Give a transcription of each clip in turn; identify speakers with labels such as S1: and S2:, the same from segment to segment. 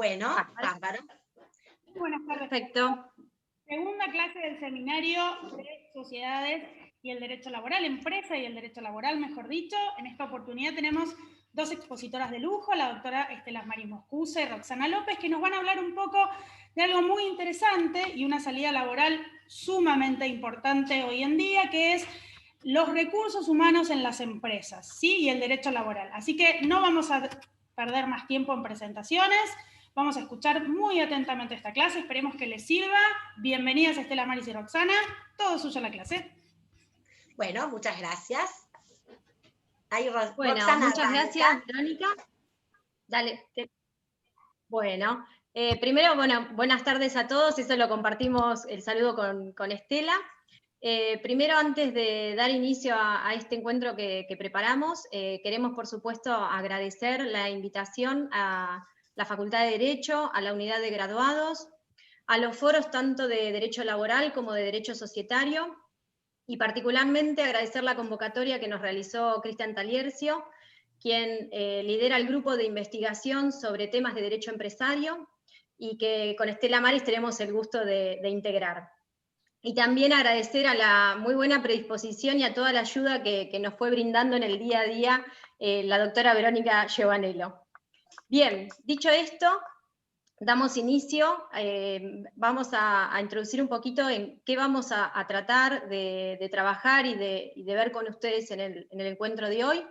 S1: Bueno, bárbaro.
S2: Buenas tardes.
S3: Perfecto.
S2: Segunda clase del seminario de Sociedades y el Derecho Laboral, Empresa y el Derecho Laboral, mejor dicho. En esta oportunidad tenemos dos expositoras de lujo, la doctora Estela Maris Moscuse y Roxana López, que nos van a hablar un poco de algo muy interesante y una salida laboral sumamente importante hoy en día, que es los recursos humanos en las empresas, ¿sí? Y el derecho laboral. Así que no vamos a perder más tiempo en presentaciones. Vamos a escuchar muy atentamente esta clase, esperemos que les sirva. Bienvenidas Estela, Maris y Roxana, todo suyo la clase.
S1: Bueno, muchas gracias. Ahí,
S3: Bueno,
S1: Roxana,
S3: muchas gracias, Verónica. Dale. Bueno, primero, buenas tardes a todos, eso lo compartimos, el saludo con Estela. Primero, antes de dar inicio a este encuentro que preparamos, queremos, por supuesto, agradecer la invitación a la Facultad de Derecho, a la Unidad de Graduados, a los foros tanto de Derecho Laboral como de Derecho Societario, y particularmente agradecer la convocatoria que nos realizó Cristian Taliercio, quien lidera el grupo de investigación sobre temas de derecho empresario, y que con Estela Maris tenemos el gusto de integrar. Y también agradecer a la muy buena predisposición y a toda la ayuda que nos fue brindando en el día a día la doctora Verónica Giovanello. Bien, dicho esto, damos inicio, vamos a introducir un poquito en qué vamos a tratar de trabajar y de ver con ustedes en el encuentro de hoy.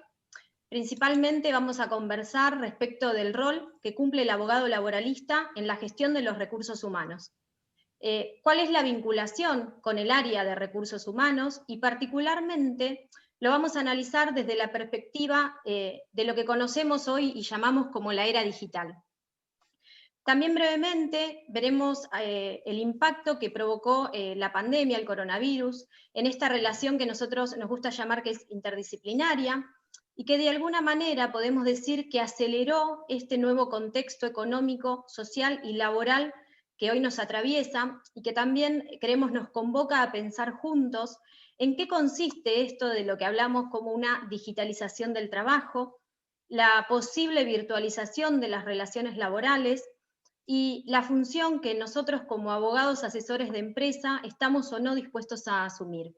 S3: Principalmente vamos a conversar respecto del rol que cumple el abogado laboralista en la gestión de los recursos humanos. ¿Cuál es la vinculación con el área de recursos humanos? Y particularmente lo vamos a analizar desde la perspectiva de lo que conocemos hoy y llamamos como la era digital. También brevemente veremos el impacto que provocó la pandemia, el coronavirus, en esta relación que nosotros nos gusta llamar que es interdisciplinaria, y que de alguna manera podemos decir que aceleró este nuevo contexto económico, social y laboral que hoy nos atraviesa, y que también creemos nos convoca a pensar juntos en qué consiste esto de lo que hablamos como una digitalización del trabajo, la posible virtualización de las relaciones laborales, y la función que nosotros como abogados asesores de empresa estamos o no dispuestos a asumir.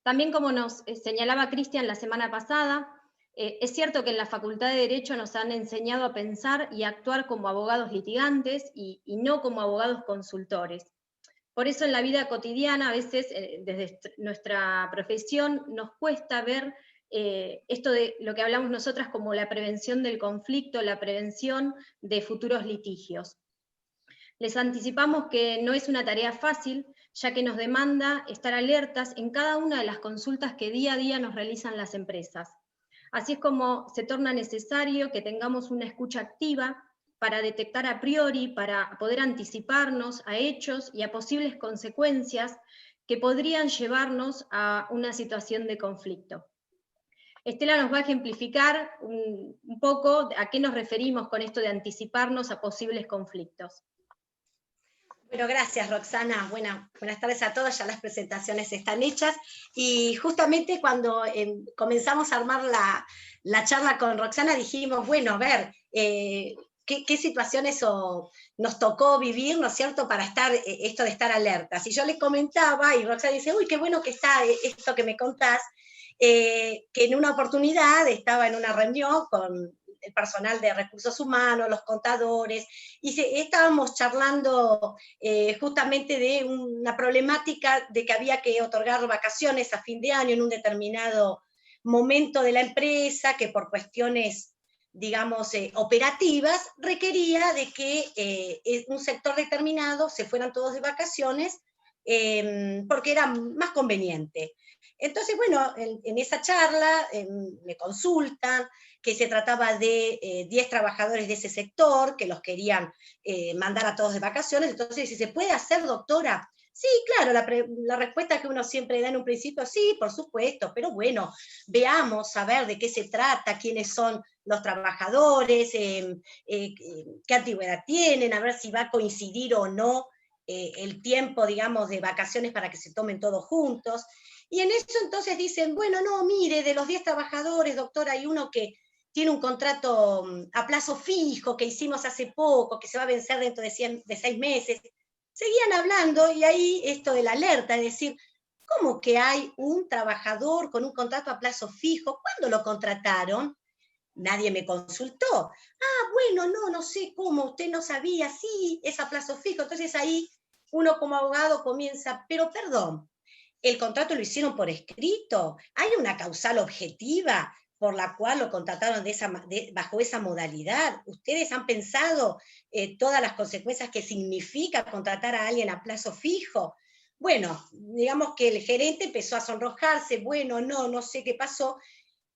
S3: También, como nos señalaba Cristian la semana pasada, es cierto que en la Facultad de Derecho nos han enseñado a pensar y actuar como abogados litigantes y no como abogados consultores. Por eso en la vida cotidiana, a veces, desde nuestra profesión, nos cuesta ver esto de lo que hablamos nosotras como la prevención del conflicto, la prevención de futuros litigios. Les anticipamos que no es una tarea fácil, ya que nos demanda estar alertas en cada una de las consultas que día a día nos realizan las empresas. Así es como se torna necesario que tengamos una escucha activa para detectar a priori, para poder anticiparnos a hechos y a posibles consecuencias que podrían llevarnos a una situación de conflicto. Estela nos va a ejemplificar un poco a qué nos referimos con esto de anticiparnos a posibles conflictos.
S1: Bueno, gracias Roxana. Buenas tardes a todos, ya las presentaciones están hechas, y justamente cuando comenzamos a armar la charla con Roxana dijimos, bueno, a ver, ¿qué situaciones nos tocó vivir, ¿no es cierto?, para esto de estar alertas. Y yo le comentaba, y Roxana dice, uy, qué bueno que está esto que me contás, que en una oportunidad estaba en una reunión con el personal de recursos humanos, los contadores, y estábamos charlando justamente de una problemática de que había que otorgar vacaciones a fin de año en un determinado momento de la empresa, que por cuestiones, digamos, operativas, requería de que un sector determinado se fueran todos de vacaciones porque era más conveniente. Entonces, bueno, en esa charla me consultan que se trataba de 10 trabajadores de ese sector, que los querían mandar a todos de vacaciones. Entonces, si se puede hacer, doctora. Sí, claro, la respuesta que uno siempre da en un principio, sí, por supuesto, pero bueno, veamos a ver de qué se trata, quiénes son los trabajadores, qué antigüedad tienen, a ver si va a coincidir o no el tiempo, digamos, de vacaciones para que se tomen todos juntos. Y en eso entonces dicen, bueno, no, mire, de los 10 trabajadores, doctora, hay uno que tiene un contrato a plazo fijo que hicimos hace poco, que se va a vencer dentro de 6 meses. Seguían hablando y ahí esto de la alerta, es decir, ¿cómo que hay un trabajador con un contrato a plazo fijo? ¿Cuándo lo contrataron? Nadie me consultó. Ah, bueno, no sé cómo, usted no sabía, sí, es a plazo fijo. Entonces ahí uno como abogado comienza, pero perdón, ¿el contrato lo hicieron por escrito? ¿Hay una causal objetiva por la cual lo contrataron bajo esa modalidad? ¿Ustedes han pensado todas las consecuencias que significa contratar a alguien a plazo fijo? Bueno, digamos que el gerente empezó a sonrojarse, bueno, no sé qué pasó,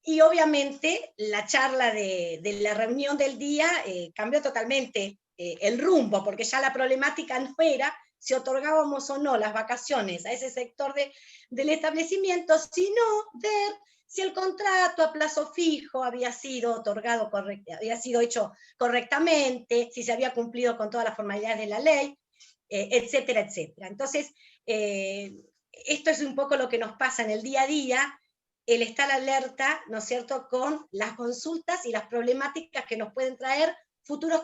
S1: y obviamente la charla de la reunión del día cambió totalmente el rumbo, porque ya la problemática no era si otorgábamos o no las vacaciones a ese sector del establecimiento, sino ver si el contrato a plazo fijo había sido otorgado había sido hecho correctamente, si se había cumplido con todas las formalidades de la ley, etcétera, etcétera. Entonces, esto es un poco lo que nos pasa en el día a día, el estar alerta, ¿no es cierto?, con las consultas y las problemáticas que nos pueden traer futuros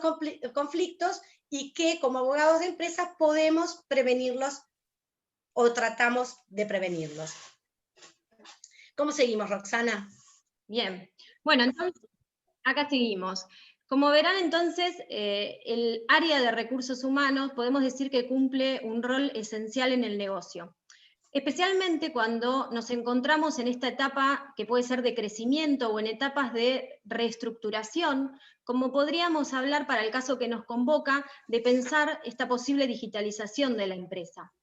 S1: conflictos y que como abogados de empresas podemos prevenirlos o tratamos de prevenirlos. ¿Cómo seguimos, Roxana?
S3: Bien, bueno, entonces acá seguimos. Como verán entonces, el área de recursos humanos podemos decir que cumple un rol esencial en el negocio. Especialmente cuando nos encontramos en esta etapa que puede ser de crecimiento o en etapas de reestructuración, como podríamos hablar para el caso que nos convoca de pensar esta posible digitalización de la empresa.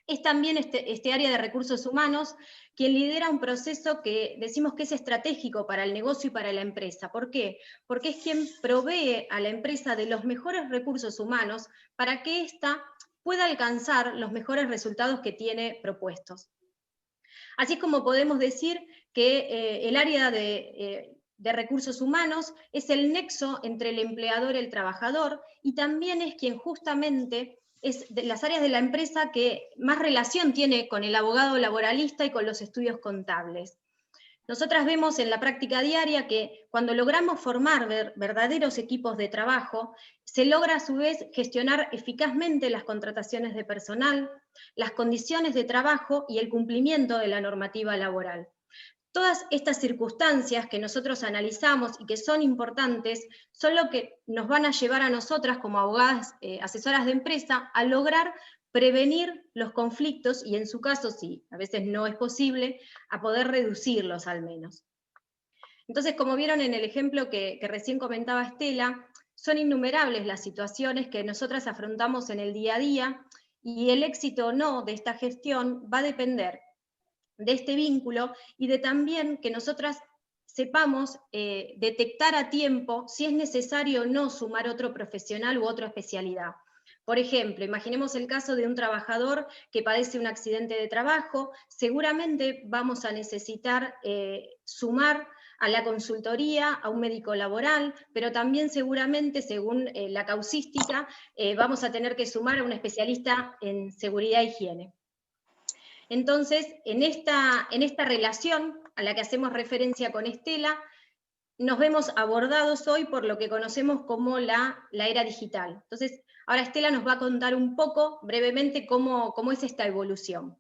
S3: Es también este área de recursos humanos quien lidera un proceso que decimos que es estratégico para el negocio y para la empresa. ¿Por qué? Porque es quien provee a la empresa de los mejores recursos humanos para que ésta pueda alcanzar los mejores resultados que tiene propuestos. Así es como podemos decir que el área de recursos humanos es el nexo entre el empleador y el trabajador, y también es quien justamente es de las áreas de la empresa que más relación tiene con el abogado laboralista y con los estudios contables. Nosotras vemos en la práctica diaria que cuando logramos formar verdaderos equipos de trabajo, se logra a su vez gestionar eficazmente las contrataciones de personal, las condiciones de trabajo y el cumplimiento de la normativa laboral. Todas estas circunstancias que nosotros analizamos y que son importantes son lo que nos van a llevar a nosotras como abogadas asesoras de empresa a lograr prevenir los conflictos y en su caso, si a veces no es posible, a poder reducirlos al menos. Entonces, como vieron en el ejemplo que recién comentaba Estela, son innumerables las situaciones que nosotras afrontamos en el día a día y el éxito o no de esta gestión va a depender de este vínculo y de también que nosotras sepamos detectar a tiempo si es necesario o no sumar otro profesional u otra especialidad. Por ejemplo, imaginemos el caso de un trabajador que padece un accidente de trabajo, seguramente vamos a necesitar sumar a la consultoría, a un médico laboral, pero también seguramente, según la causística, vamos a tener que sumar a un especialista en seguridad e higiene. Entonces, en esta relación a la que hacemos referencia con Estela, nos vemos abordados hoy por lo que conocemos como la era digital. Entonces, ahora Estela nos va a contar un poco, brevemente, cómo es esta evolución.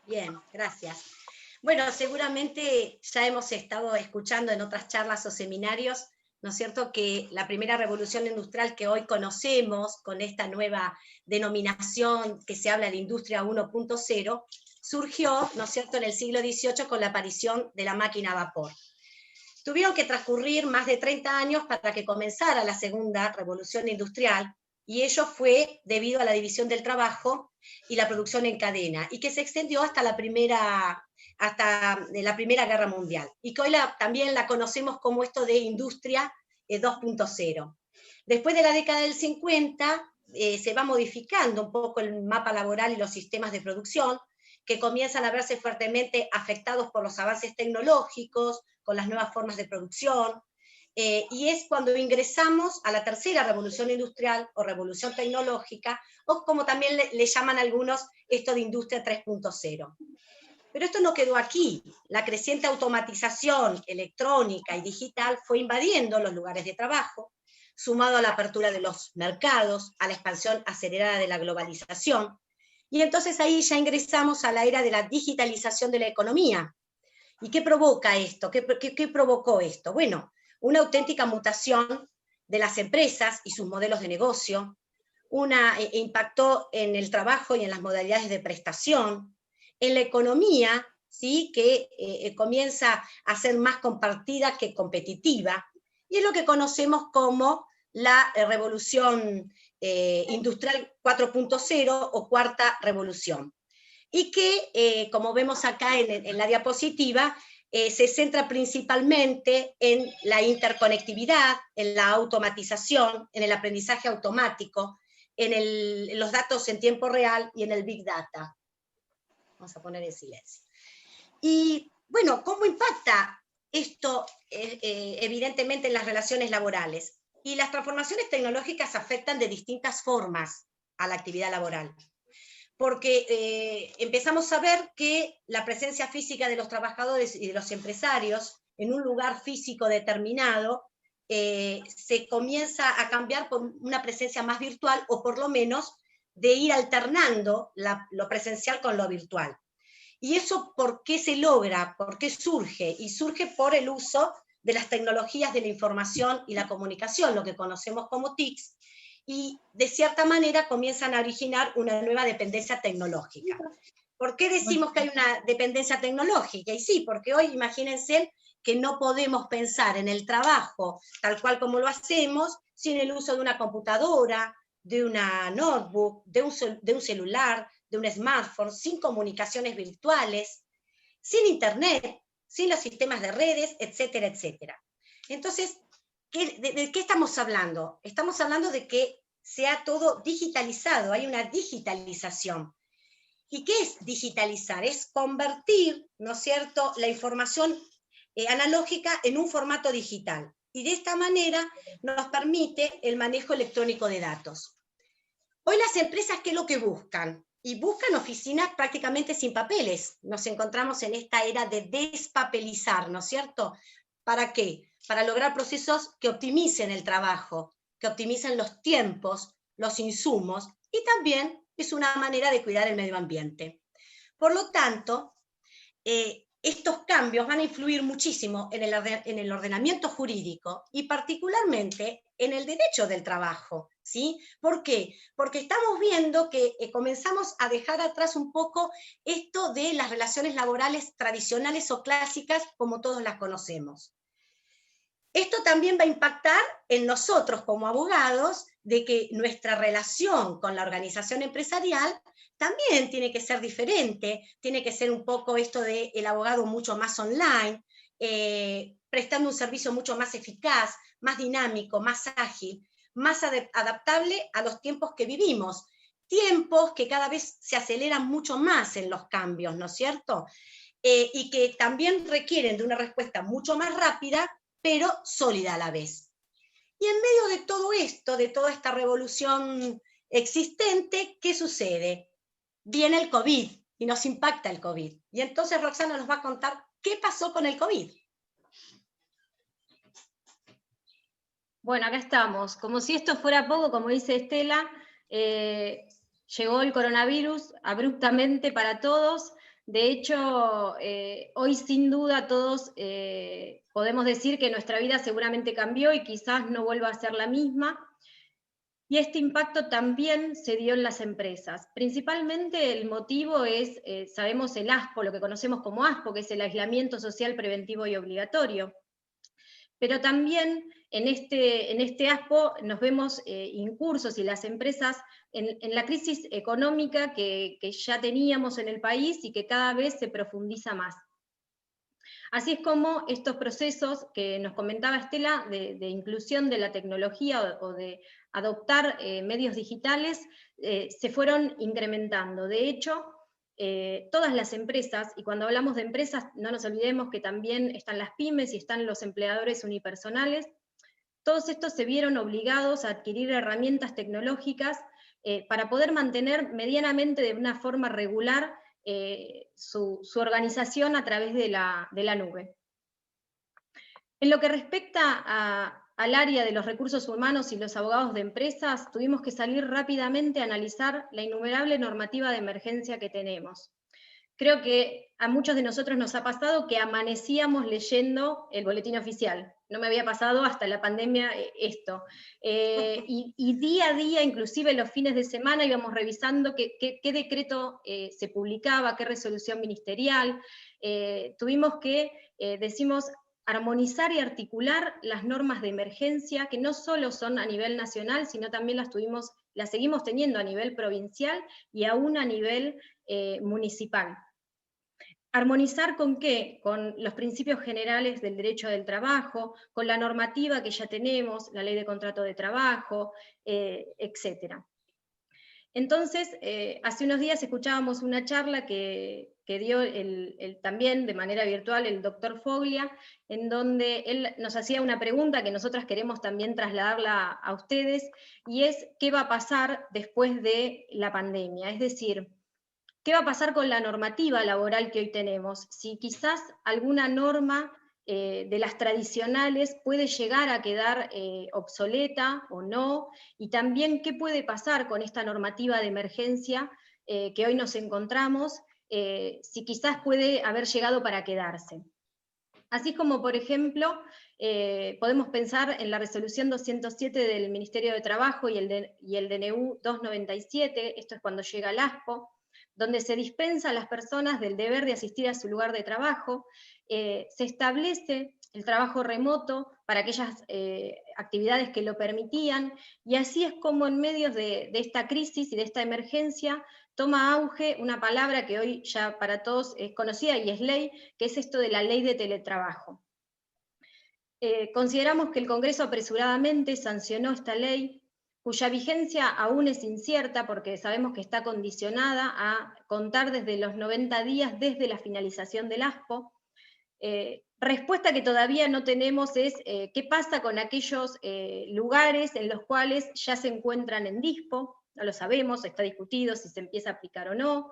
S1: Bien, gracias. Bueno, seguramente ya hemos estado escuchando en otras charlas o seminarios, ¿no es cierto?, que la primera revolución industrial que hoy conocemos, con esta nueva denominación que se habla de Industria 1.0, surgió, ¿no es cierto?, en el siglo XVIII con la aparición de la máquina a vapor. Tuvieron que transcurrir más de 30 años para que comenzara la segunda revolución industrial, y ello fue debido a la división del trabajo y la producción en cadena, y que se extendió hasta la Primera Guerra Mundial, y que hoy también la conocemos como esto de Industria 2.0. Después de la década del 50, se va modificando un poco el mapa laboral y los sistemas de producción, que comienzan a verse fuertemente afectados por los avances tecnológicos, con las nuevas formas de producción, y es cuando ingresamos a la tercera revolución industrial o revolución tecnológica, o como también le llaman algunos, esto de Industria 3.0. Pero esto no quedó aquí. La creciente automatización electrónica y digital fue invadiendo los lugares de trabajo, sumado a la apertura de los mercados, a la expansión acelerada de la globalización, y entonces ahí ya ingresamos a la era de la digitalización de la economía. ¿Y qué provoca esto? ¿Qué provocó esto? Bueno, una auténtica mutación de las empresas y sus modelos de negocio, impactó en el trabajo y en las modalidades de prestación, en la economía, ¿sí? Que comienza a ser más compartida que competitiva, y es lo que conocemos como la revolución industrial 4.0 o cuarta revolución, y que, como vemos acá en la diapositiva, se centra principalmente en la interconectividad, en la automatización, en el aprendizaje automático, en los datos en tiempo real y en el Big Data. Vamos a poner en silencio. Y bueno, ¿cómo impacta esto evidentemente en las relaciones laborales? Y las transformaciones tecnológicas afectan de distintas formas a la actividad laboral, porque empezamos a ver que la presencia física de los trabajadores y de los empresarios en un lugar físico determinado se comienza a cambiar por una presencia más virtual, o por lo menos de ir alternando lo presencial con lo virtual. ¿Y eso por qué se logra? ¿Por qué surge? Y surge por el uso de las tecnologías de la información y la comunicación, lo que conocemos como TICs, y de cierta manera comienzan a originar una nueva dependencia tecnológica. ¿Por qué decimos que hay una dependencia tecnológica? Y sí, porque hoy imagínense que no podemos pensar en el trabajo tal cual como lo hacemos sin el uso de una computadora, de una notebook, de un celular, de un smartphone, sin comunicaciones virtuales, sin internet, sin los sistemas de redes, etcétera, etcétera. Entonces, ¿de qué estamos hablando? Estamos hablando de que sea todo digitalizado, hay una digitalización. ¿Y qué es digitalizar? Es convertir, ¿no es cierto?, la información analógica en un formato digital. Y de esta manera nos permite el manejo electrónico de datos. Hoy las empresas, ¿qué es lo que buscan? Y buscan oficinas prácticamente sin papeles. Nos encontramos en esta era de despapelizar, ¿no es cierto? ¿Para qué? Para lograr procesos que optimicen el trabajo, que optimicen los tiempos, los insumos, y también es una manera de cuidar el medio ambiente. Por lo tanto, estos cambios van a influir muchísimo en el ordenamiento jurídico y particularmente en el derecho del trabajo, ¿sí? ¿Por qué? Porque estamos viendo que comenzamos a dejar atrás un poco esto de las relaciones laborales tradicionales o clásicas como todos las conocemos. Esto también va a impactar en nosotros como abogados, de que nuestra relación con la organización empresarial también tiene que ser diferente, tiene que ser un poco esto de el abogado mucho más online, prestando un servicio mucho más eficaz, más dinámico, más ágil, más adaptable a los tiempos que vivimos, tiempos que cada vez se aceleran mucho más en los cambios, ¿no es cierto? Y que también requieren de una respuesta mucho más rápida, pero sólida a la vez. Y en medio de todo esto, de toda esta revolución existente, ¿qué sucede? Viene el COVID y nos impacta el COVID. Y entonces Roxana nos va a contar qué pasó con el COVID.
S3: Bueno, acá estamos. Como si esto fuera poco, como dice Estela, llegó el coronavirus abruptamente para todos. De hecho, hoy sin duda todos podemos decir que nuestra vida seguramente cambió y quizás no vuelva a ser la misma. Y este impacto también se dio en las empresas. Principalmente el motivo es, sabemos, el ASPO, lo que conocemos como ASPO, que es el aislamiento social preventivo y obligatorio. Pero también en este ASPO nos vemos incursos, y las empresas en la crisis económica que ya teníamos en el país y que cada vez se profundiza más. Así es como estos procesos que nos comentaba Estela de inclusión de la tecnología o de adoptar medios digitales se fueron incrementando. De hecho, todas las empresas, y cuando hablamos de empresas no nos olvidemos que también están las pymes y están los empleadores unipersonales, todos estos se vieron obligados a adquirir herramientas tecnológicas para poder mantener medianamente de una forma regular su organización a través de la nube. En lo que respecta al área de los recursos humanos y los abogados de empresas, tuvimos que salir rápidamente a analizar la innumerable normativa de emergencia que tenemos. Creo que a muchos de nosotros nos ha pasado que amanecíamos leyendo el boletín oficial. No me había pasado hasta la pandemia esto. Y día a día, inclusive los fines de semana, íbamos revisando qué decreto se publicaba, qué resolución ministerial. Tuvimos que, decimos, armonizar y articular las normas de emergencia, que no solo son a nivel nacional, sino también las seguimos teniendo a nivel provincial y aún a nivel municipal. ¿Armonizar con qué? Con los principios generales del derecho del trabajo, con la normativa que ya tenemos, la ley de contrato de trabajo, etc. Entonces, hace unos días escuchábamos una charla que dio también de manera virtual el doctor Foglia, en donde él nos hacía una pregunta que nosotras queremos también trasladarla a ustedes, y es ¿qué va a pasar después de la pandemia? Es decir, ¿qué va a pasar con la normativa laboral que hoy tenemos? Si quizás alguna norma de las tradicionales puede llegar a quedar obsoleta o no, y también qué puede pasar con esta normativa de emergencia que hoy nos encontramos, si quizás puede haber llegado para quedarse. Así como, por ejemplo, podemos pensar en la resolución 207 del Ministerio de Trabajo y el DNU 297, esto es cuando llega el ASPO, donde se dispensa a las personas del deber de asistir a su lugar de trabajo, se establece el trabajo remoto para aquellas actividades que lo permitían, y así es como en medio de esta crisis y de esta emergencia toma auge una palabra que hoy ya para todos es conocida y es ley, que es esto de la ley de teletrabajo. Consideramos que el Congreso apresuradamente sancionó esta ley, cuya vigencia aún es incierta porque sabemos que está condicionada a contar desde los 90 días desde la finalización del ASPO. Respuesta que todavía no tenemos es qué pasa con aquellos lugares en los cuales ya se encuentran en dispo. No lo sabemos, está discutido si se empieza a aplicar o no.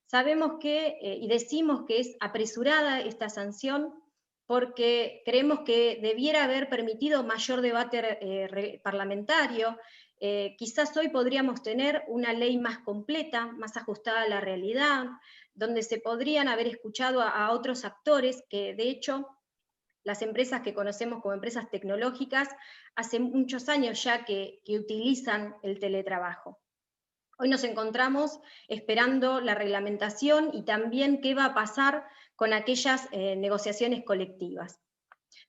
S3: Sabemos que, y decimos que es apresurada esta sanción, porque creemos que debiera haber permitido mayor debate parlamentario. Quizás hoy podríamos tener una ley más completa, más ajustada a la realidad, donde se podrían haber escuchado a otros actores que, de hecho, las empresas que conocemos como empresas tecnológicas, hace muchos años ya que utilizan el teletrabajo. Hoy nos encontramos esperando la reglamentación y también qué va a pasar con aquellas negociaciones colectivas.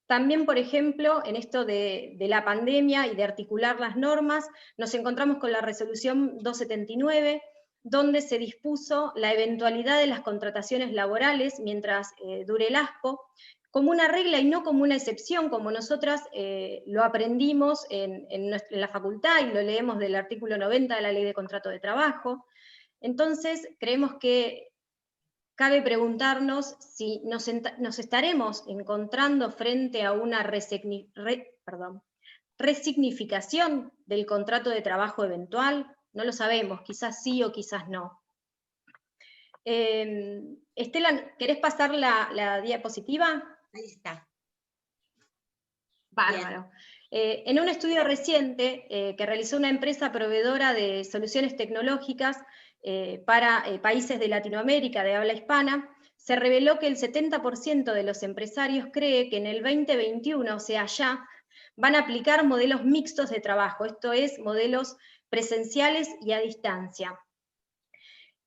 S3: También, por ejemplo, en esto de la pandemia y de articular las normas, nos encontramos con la resolución 279, donde se dispuso la eventualidad de las contrataciones laborales mientras dure el ASPO, como una regla y no como una excepción, como nosotras lo aprendimos en la facultad y lo leemos del artículo 90 de la Ley de Contrato de Trabajo. Entonces, creemos que cabe preguntarnos si nos estaremos encontrando frente a una resignificación del contrato de trabajo eventual. No lo sabemos, quizás sí o quizás no. Estela, ¿querés pasar la diapositiva?
S1: Ahí está.
S3: Bárbaro. En un estudio reciente que realizó una empresa proveedora de soluciones tecnológicas para países de Latinoamérica de habla hispana, se reveló que el 70% de los empresarios cree que en el 2021, o sea ya, van a aplicar modelos mixtos de trabajo, esto es, modelos presenciales y a distancia.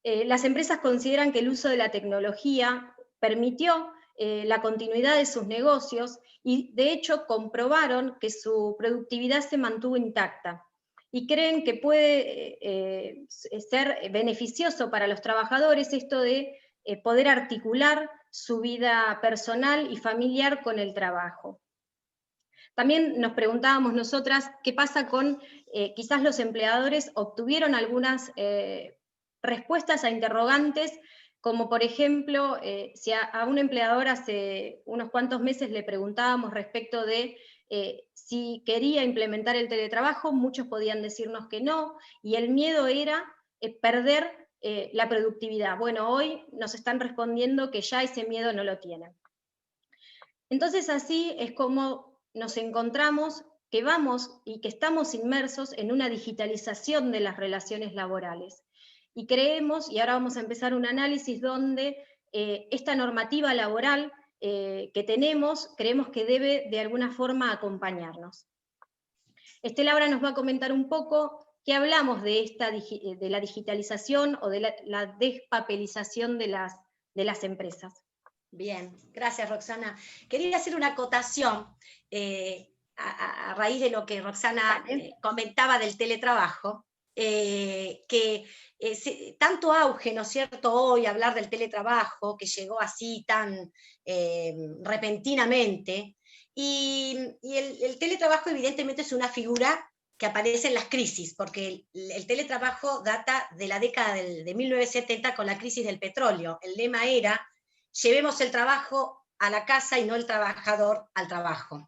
S3: Las empresas consideran que el uso de la tecnología permitió la continuidad de sus negocios y de hecho comprobaron que su productividad se mantuvo intacta y creen que puede ser beneficioso para los trabajadores esto de poder articular su vida personal y familiar con el trabajo. También nos preguntábamos nosotras qué pasa con, quizás los empleadores obtuvieron algunas respuestas a interrogantes, como por ejemplo, si a un empleador hace unos cuantos meses le preguntábamos respecto de si quería implementar el teletrabajo, muchos podían decirnos que no, y el miedo era perder la productividad. Bueno, hoy nos están respondiendo que ya ese miedo no lo tienen. Entonces así es como nos encontramos que vamos y que estamos inmersos en una digitalización de las relaciones laborales. Y creemos, y ahora vamos a empezar un análisis donde esta normativa laboral que tenemos, creemos que debe de alguna forma acompañarnos. Estela ahora nos va a comentar un poco qué hablamos de la digitalización o de la despapelización de las empresas.
S1: Bien, gracias Roxana. Quería hacer una acotación a raíz de lo que Roxana comentaba del teletrabajo, tanto auge, ¿no es cierto?, hoy hablar del teletrabajo, que llegó así tan repentinamente, y el teletrabajo evidentemente es una figura que aparece en las crisis, porque el teletrabajo data de la década de 1970 con la crisis del petróleo. El lema era: llevemos el trabajo a la casa y no el trabajador al trabajo.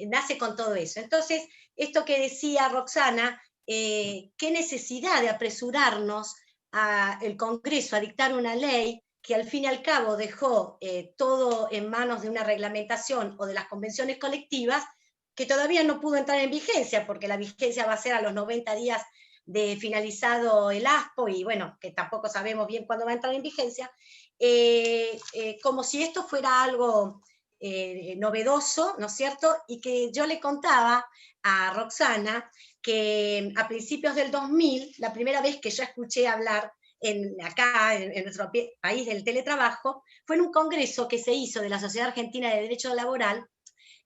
S1: Nace con todo eso. Entonces, esto que decía Roxana, qué necesidad de apresurarnos al Congreso a dictar una ley que al fin y al cabo dejó todo en manos de una reglamentación o de las convenciones colectivas, que todavía no pudo entrar en vigencia, porque la vigencia va a ser a los 90 días de finalizado el ASPO, y bueno, que tampoco sabemos bien cuándo va a entrar en vigencia, como si esto fuera algo novedoso, ¿no es cierto? Y que yo le contaba a Roxana que a principios del 2000, la primera vez que yo escuché hablar acá en nuestro país del teletrabajo, fue en un congreso que se hizo de la Sociedad Argentina de Derecho Laboral,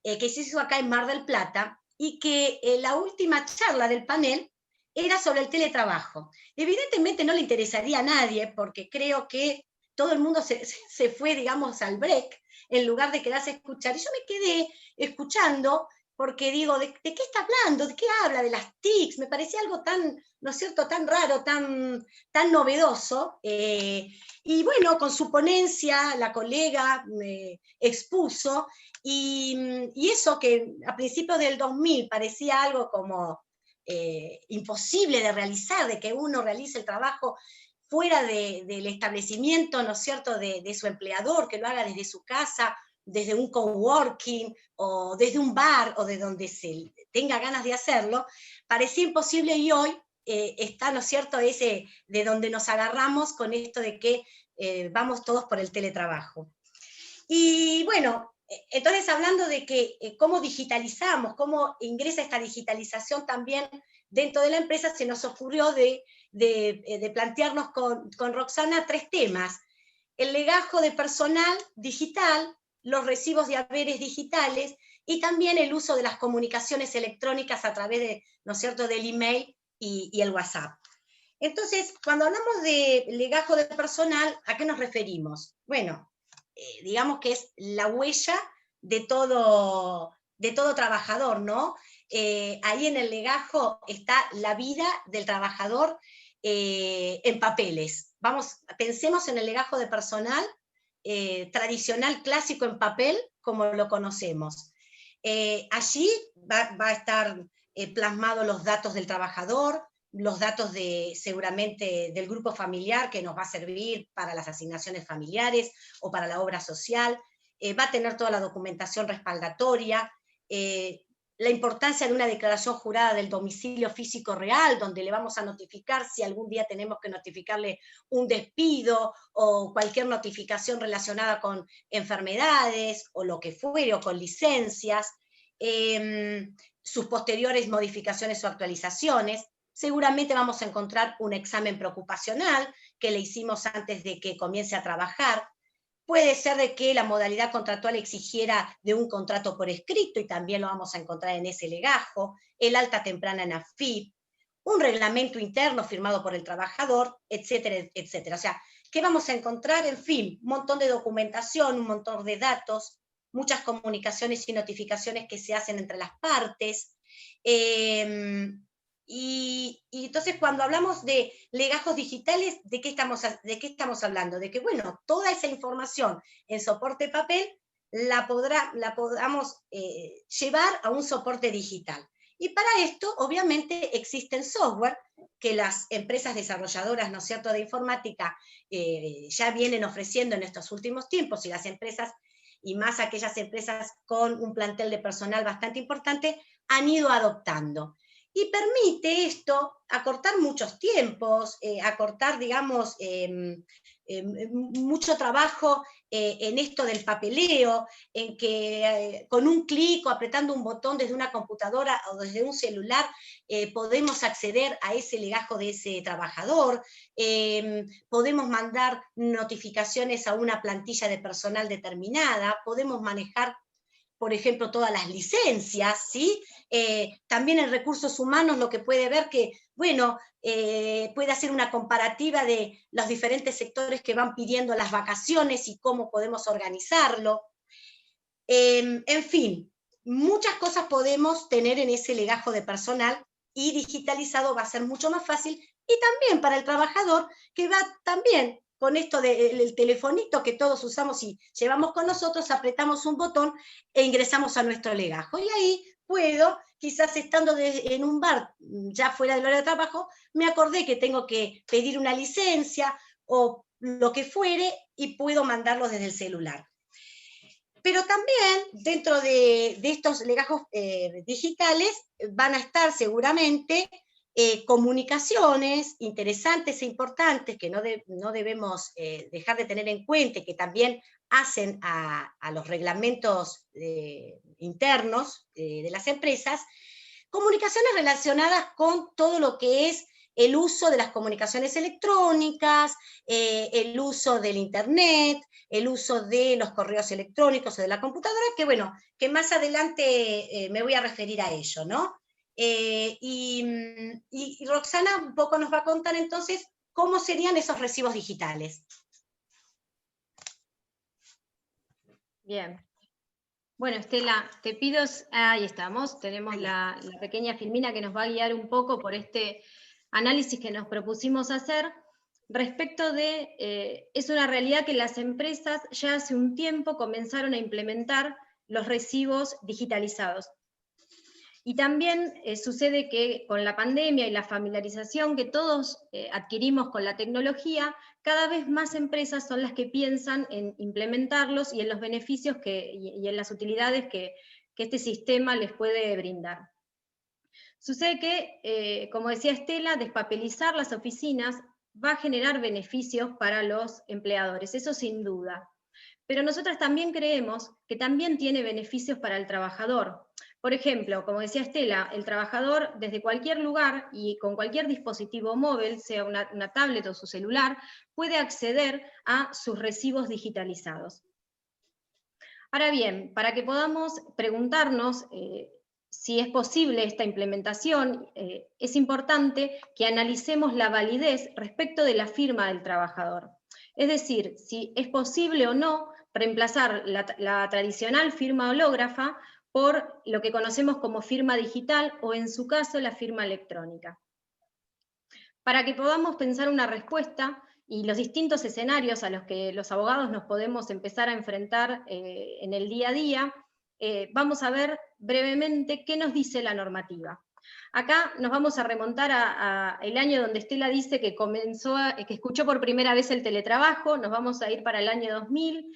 S1: que se hizo acá en Mar del Plata, y que la última charla del panel era sobre el teletrabajo. Evidentemente no le interesaría a nadie, porque creo que todo el mundo se fue, digamos, al break, en lugar de quedarse a escuchar. Y yo me quedé escuchando, porque digo, ¿de qué está hablando? ¿De qué habla? De las TICs. Me parecía algo tan, ¿no es cierto?, tan raro, tan novedoso. Y bueno, con su ponencia, la colega me expuso, y eso que a principios del 2000 parecía algo como imposible de realizar, de que uno realice el trabajo fuera del establecimiento, ¿no es cierto?, de su empleador, que lo haga desde su casa, desde un coworking, o desde un bar, o de donde se tenga ganas de hacerlo, parecía imposible, y hoy está, ¿no es cierto?, ese de donde nos agarramos con esto de que vamos todos por el teletrabajo. Y bueno, entonces hablando de que cómo digitalizamos, cómo ingresa esta digitalización también dentro de la empresa, se nos ocurrió de plantearnos con Roxana 3 temas: el legajo de personal digital, los recibos de haberes digitales, y también el uso de las comunicaciones electrónicas a través de, ¿no es cierto?, del email y el WhatsApp. Entonces, cuando hablamos de legajo de personal, ¿a qué nos referimos? Bueno, digamos que es la huella de todo trabajador, ¿no? Ahí en el legajo está la vida del trabajador en papeles. Pensemos en el legajo de personal tradicional, clásico, en papel, como lo conocemos. Allí va a estar plasmados los datos del trabajador, los datos seguramente del grupo familiar, que nos va a servir para las asignaciones familiares o para la obra social, va a tener toda la documentación respaldatoria, la importancia de una declaración jurada del domicilio físico real, donde le vamos a notificar si algún día tenemos que notificarle un despido o cualquier notificación relacionada con enfermedades o lo que fuere, o con licencias, sus posteriores modificaciones o actualizaciones. Seguramente vamos a encontrar un examen preocupacional que le hicimos antes de que comience a trabajar. Puede ser de que la modalidad contractual exigiera de un contrato por escrito, y también lo vamos a encontrar en ese legajo, el alta temprana en AFIP, un reglamento interno firmado por el trabajador, etcétera, etcétera. O sea, ¿qué vamos a encontrar? En fin, un montón de documentación, un montón de datos, muchas comunicaciones y notificaciones que se hacen entre las partes. Y entonces, cuando hablamos de legajos digitales, ¿de qué estamos hablando? De que, bueno, toda esa información en soporte papel la podamos llevar a un soporte digital. Y para esto, obviamente, existen software que las empresas desarrolladoras, ¿no es cierto?, de informática ya vienen ofreciendo en estos últimos tiempos, y las empresas, y más aquellas empresas con un plantel de personal bastante importante, han ido adoptando. Y permite esto acortar muchos tiempos, acortar, digamos, mucho trabajo en esto del papeleo, en que con un clic o apretando un botón desde una computadora o desde un celular podemos acceder a ese legajo de ese trabajador, podemos mandar notificaciones a una plantilla de personal determinada, podemos manejar, por ejemplo, todas las licencias, ¿sí? También en recursos humanos lo que puede ver que, bueno, puede hacer una comparativa de los diferentes sectores que van pidiendo las vacaciones y cómo podemos organizarlo. En fin, muchas cosas podemos tener en ese legajo de personal, y digitalizado va a ser mucho más fácil, y también para el trabajador, que va también con esto del telefonito que todos usamos y llevamos con nosotros, apretamos un botón e ingresamos a nuestro legajo. Y ahí puedo, quizás estando en un bar ya fuera del horario de trabajo, me acordé que tengo que pedir una licencia o lo que fuere, y puedo mandarlo desde el celular. Pero también dentro de estos legajos digitales van a estar seguramente comunicaciones interesantes e importantes que no debemos dejar de tener en cuenta, que también hacen a los reglamentos internos de las empresas, comunicaciones relacionadas con todo lo que es el uso de las comunicaciones electrónicas, el uso del internet, el uso de los correos electrónicos o de la computadora, que bueno, que más adelante me voy a referir a ello, ¿no? Y Roxana un poco nos va a contar entonces cómo serían esos recibos digitales.
S3: Bien. Bueno, Estela, te pido, ahí estamos, tenemos la pequeña filmina que nos va a guiar un poco por este análisis que nos propusimos hacer respecto de, es una realidad que las empresas ya hace un tiempo comenzaron a implementar los recibos digitalizados. Y también sucede que con la pandemia y la familiarización que todos adquirimos con la tecnología, cada vez más empresas son las que piensan en implementarlos y en los beneficios y en las utilidades que este sistema les puede brindar. Sucede que, como decía Estela, despapelizar las oficinas va a generar beneficios para los empleadores, eso sin duda. Pero nosotras también creemos que también tiene beneficios para el trabajador. Por ejemplo, como decía Estela, el trabajador desde cualquier lugar y con cualquier dispositivo móvil, sea una tablet o su celular, puede acceder a sus recibos digitalizados. Ahora bien, para que podamos preguntarnos si es posible esta implementación, es importante que analicemos la validez respecto de la firma del trabajador. Es decir, si es posible o no reemplazar la tradicional firma hológrafa por lo que conocemos como firma digital o, en su caso, la firma electrónica. Para que podamos pensar una respuesta y los distintos escenarios a los que los abogados nos podemos empezar a enfrentar en el día a día, vamos a ver brevemente qué nos dice la normativa. Acá nos vamos a remontar al año donde Estela dice que que escuchó por primera vez el teletrabajo, nos vamos a ir para el año 2000,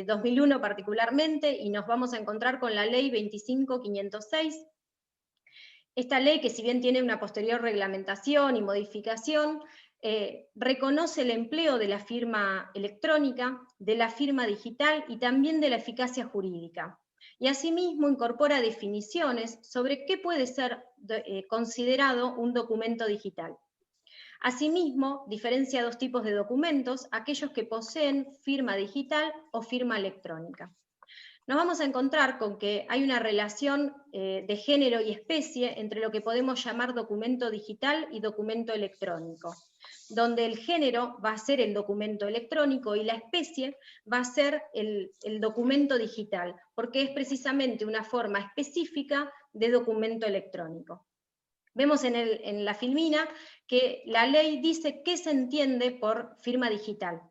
S3: 2001 particularmente, y nos vamos a encontrar con la ley 25.506. Esta ley, que si bien tiene una posterior reglamentación y modificación, reconoce el empleo de la firma electrónica, de la firma digital y también de la eficacia jurídica. Y asimismo incorpora definiciones sobre qué puede ser considerado un documento digital. Asimismo, diferencia dos tipos de documentos, aquellos que poseen firma digital o firma electrónica. Nos vamos a encontrar con que hay una relación de género y especie entre lo que podemos llamar documento digital y documento electrónico, donde el género va a ser el documento electrónico y la especie va a ser el documento digital, porque es precisamente una forma específica de documento electrónico. Vemos en la filmina que la ley dice qué se entiende por firma digital.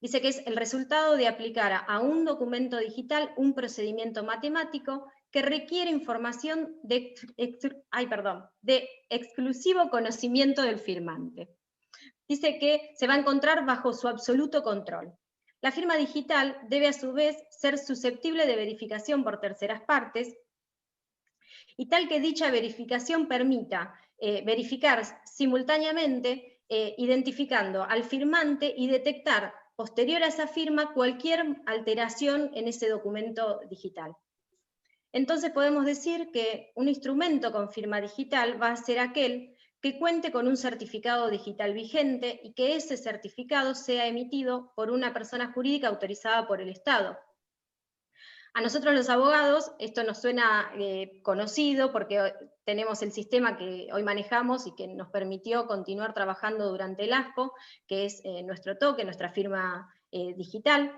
S3: Dice que es el resultado de aplicar a un documento digital un procedimiento matemático que requiere información de exclusivo conocimiento del firmante. Dice que se va a encontrar bajo su absoluto control. La firma digital debe a su vez ser susceptible de verificación por terceras partes, y tal que dicha verificación permita verificar simultáneamente, identificando al firmante y detectar posterior a esa firma cualquier alteración en ese documento digital. Entonces podemos decir que un instrumento con firma digital va a ser aquel que cuente con un certificado digital vigente y que ese certificado sea emitido por una persona jurídica autorizada por el Estado. A nosotros los abogados esto nos suena conocido porque tenemos el sistema que hoy manejamos y que nos permitió continuar trabajando durante el ASPO, que es nuestro toque, nuestra firma digital.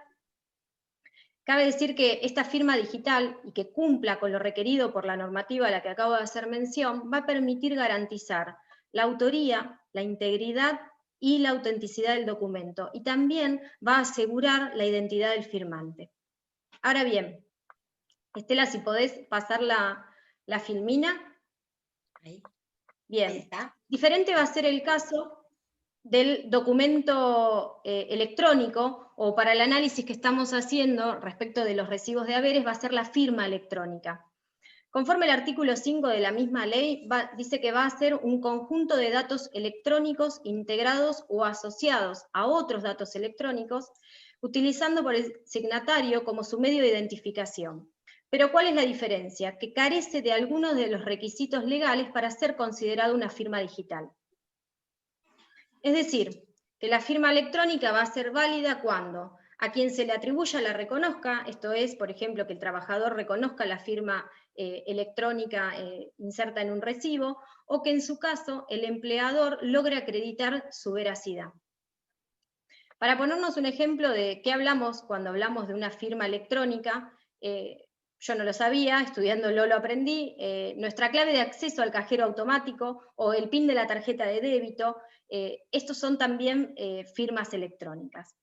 S3: Cabe decir que esta firma digital, y que cumpla con lo requerido por la normativa a la que acabo de hacer mención, va a permitir garantizar la autoría, la integridad y la autenticidad del documento, y también va a asegurar la identidad del firmante. Ahora bien, Estela, si podés pasar la filmina.
S1: Ahí.
S3: Bien.
S1: Ahí está.
S3: Diferente va a ser el caso del documento electrónico, o para el análisis que estamos haciendo respecto de los recibos de haberes, va a ser la firma electrónica. Conforme el artículo 5 de la misma ley, dice que va a ser un conjunto de datos electrónicos integrados o asociados a otros datos electrónicos, utilizando por el signatario como su medio de identificación. Pero ¿cuál es la diferencia? Que carece de algunos de los requisitos legales para ser considerado una firma digital. Es decir, que la firma electrónica va a ser válida cuando a quien se le atribuya la reconozca, esto es, por ejemplo, que el trabajador reconozca la firma electrónica inserta en un recibo, o que en su caso el empleador logre acreditar su veracidad. Para ponernos un ejemplo de qué hablamos cuando hablamos de una firma electrónica, yo no lo sabía, estudiándolo lo aprendí, nuestra clave de acceso al cajero automático o el PIN de la tarjeta de débito, estos son también firmas electrónicas.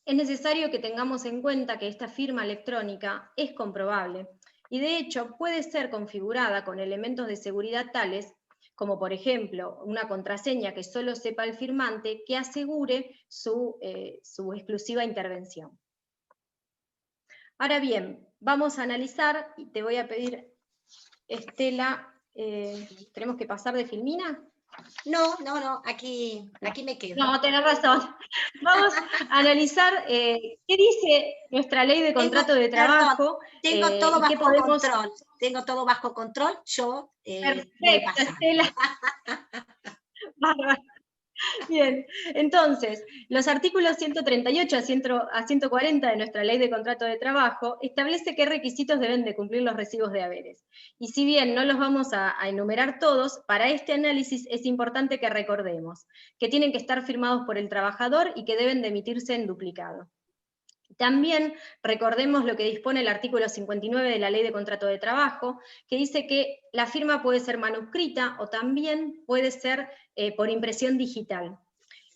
S3: Es necesario que tengamos en cuenta que esta firma electrónica es comprobable y de hecho puede ser configurada con elementos de seguridad tales como por ejemplo una contraseña que solo sepa el firmante que asegure su exclusiva intervención. Ahora bien, vamos a analizar, y te voy a pedir, Estela, ¿tenemos que pasar de filmina?
S1: No, aquí me quedo.
S3: No, tenés razón. Vamos a analizar qué dice nuestra ley de contrato de trabajo.
S1: Tengo todo bajo
S3: podemos...
S1: control. Tengo todo bajo control. Yo
S3: Perfecto, Estela. Bien, entonces, los artículos 138 a 140 de nuestra Ley de Contrato de Trabajo establece qué requisitos deben de cumplir los recibos de haberes. Y si bien no los vamos a enumerar todos, para este análisis es importante que recordemos que tienen que estar firmados por el trabajador y que deben de emitirse en duplicado. También recordemos lo que dispone el artículo 59 de la Ley de Contrato de Trabajo, que dice que la firma puede ser manuscrita o también puede ser por impresión digital.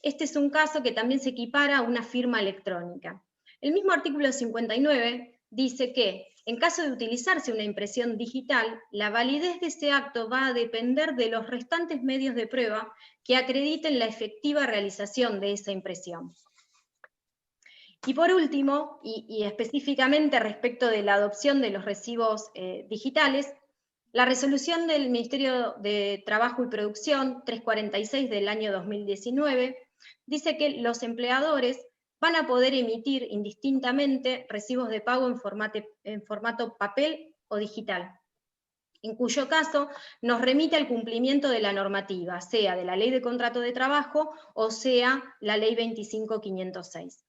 S3: Este es un caso que también se equipara a una firma electrónica. El mismo artículo 59 dice que, en caso de utilizarse una impresión digital, la validez de ese acto va a depender de los restantes medios de prueba que acrediten la efectiva realización de esa impresión. Y por último, y específicamente respecto de la adopción de los recibos digitales, la resolución del Ministerio de Trabajo y Producción 346 del año 2019 dice que los empleadores van a poder emitir indistintamente recibos de pago en formato papel o digital, en cuyo caso nos remite al cumplimiento de la normativa, sea de la Ley de Contrato de Trabajo o sea la Ley 25.506.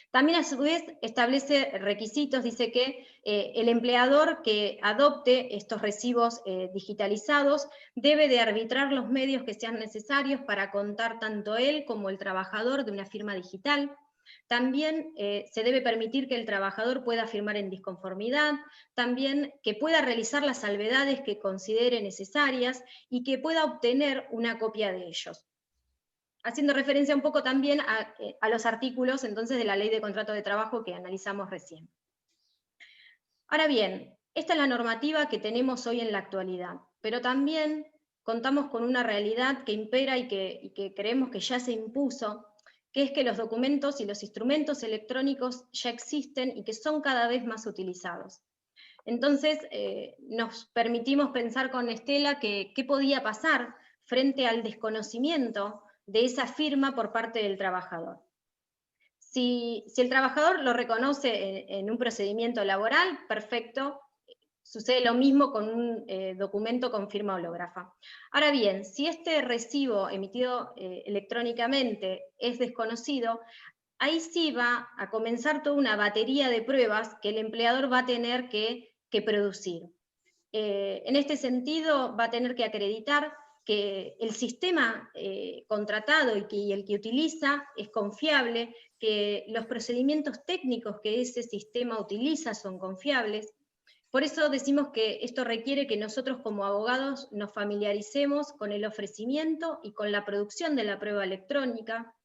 S3: También a su vez establece requisitos, dice que el empleador que adopte estos recibos digitalizados debe de arbitrar los medios que sean necesarios para contar tanto él como el trabajador de una firma digital. También se debe permitir que el trabajador pueda firmar en disconformidad, también que pueda realizar las salvedades que considere necesarias y que pueda obtener una copia de ellos. Haciendo referencia un poco también a los artículos entonces de la Ley de Contrato de Trabajo que analizamos recién. Ahora bien, Esta es la normativa que tenemos hoy en la actualidad, pero también contamos con una realidad que impera y que creemos que ya se impuso, que es que los documentos y los instrumentos electrónicos ya existen y que son cada vez más utilizados. Entonces, nos permitimos pensar con Estela que qué podía pasar frente al desconocimiento de esa firma por parte del trabajador. Si el trabajador lo reconoce en un procedimiento laboral, perfecto, sucede lo mismo con un documento con firma hológrafa. Ahora bien, si este recibo emitido electrónicamente es desconocido, ahí sí va a comenzar toda una batería de pruebas que el empleador va a tener que producir. En este sentido, va a tener que acreditar que el sistema contratado y el que utiliza es confiable, que los procedimientos técnicos que ese sistema utiliza son confiables. Por eso decimos que esto requiere que nosotros como abogados nos familiaricemos con el ofrecimiento y con la producción de la prueba electrónica.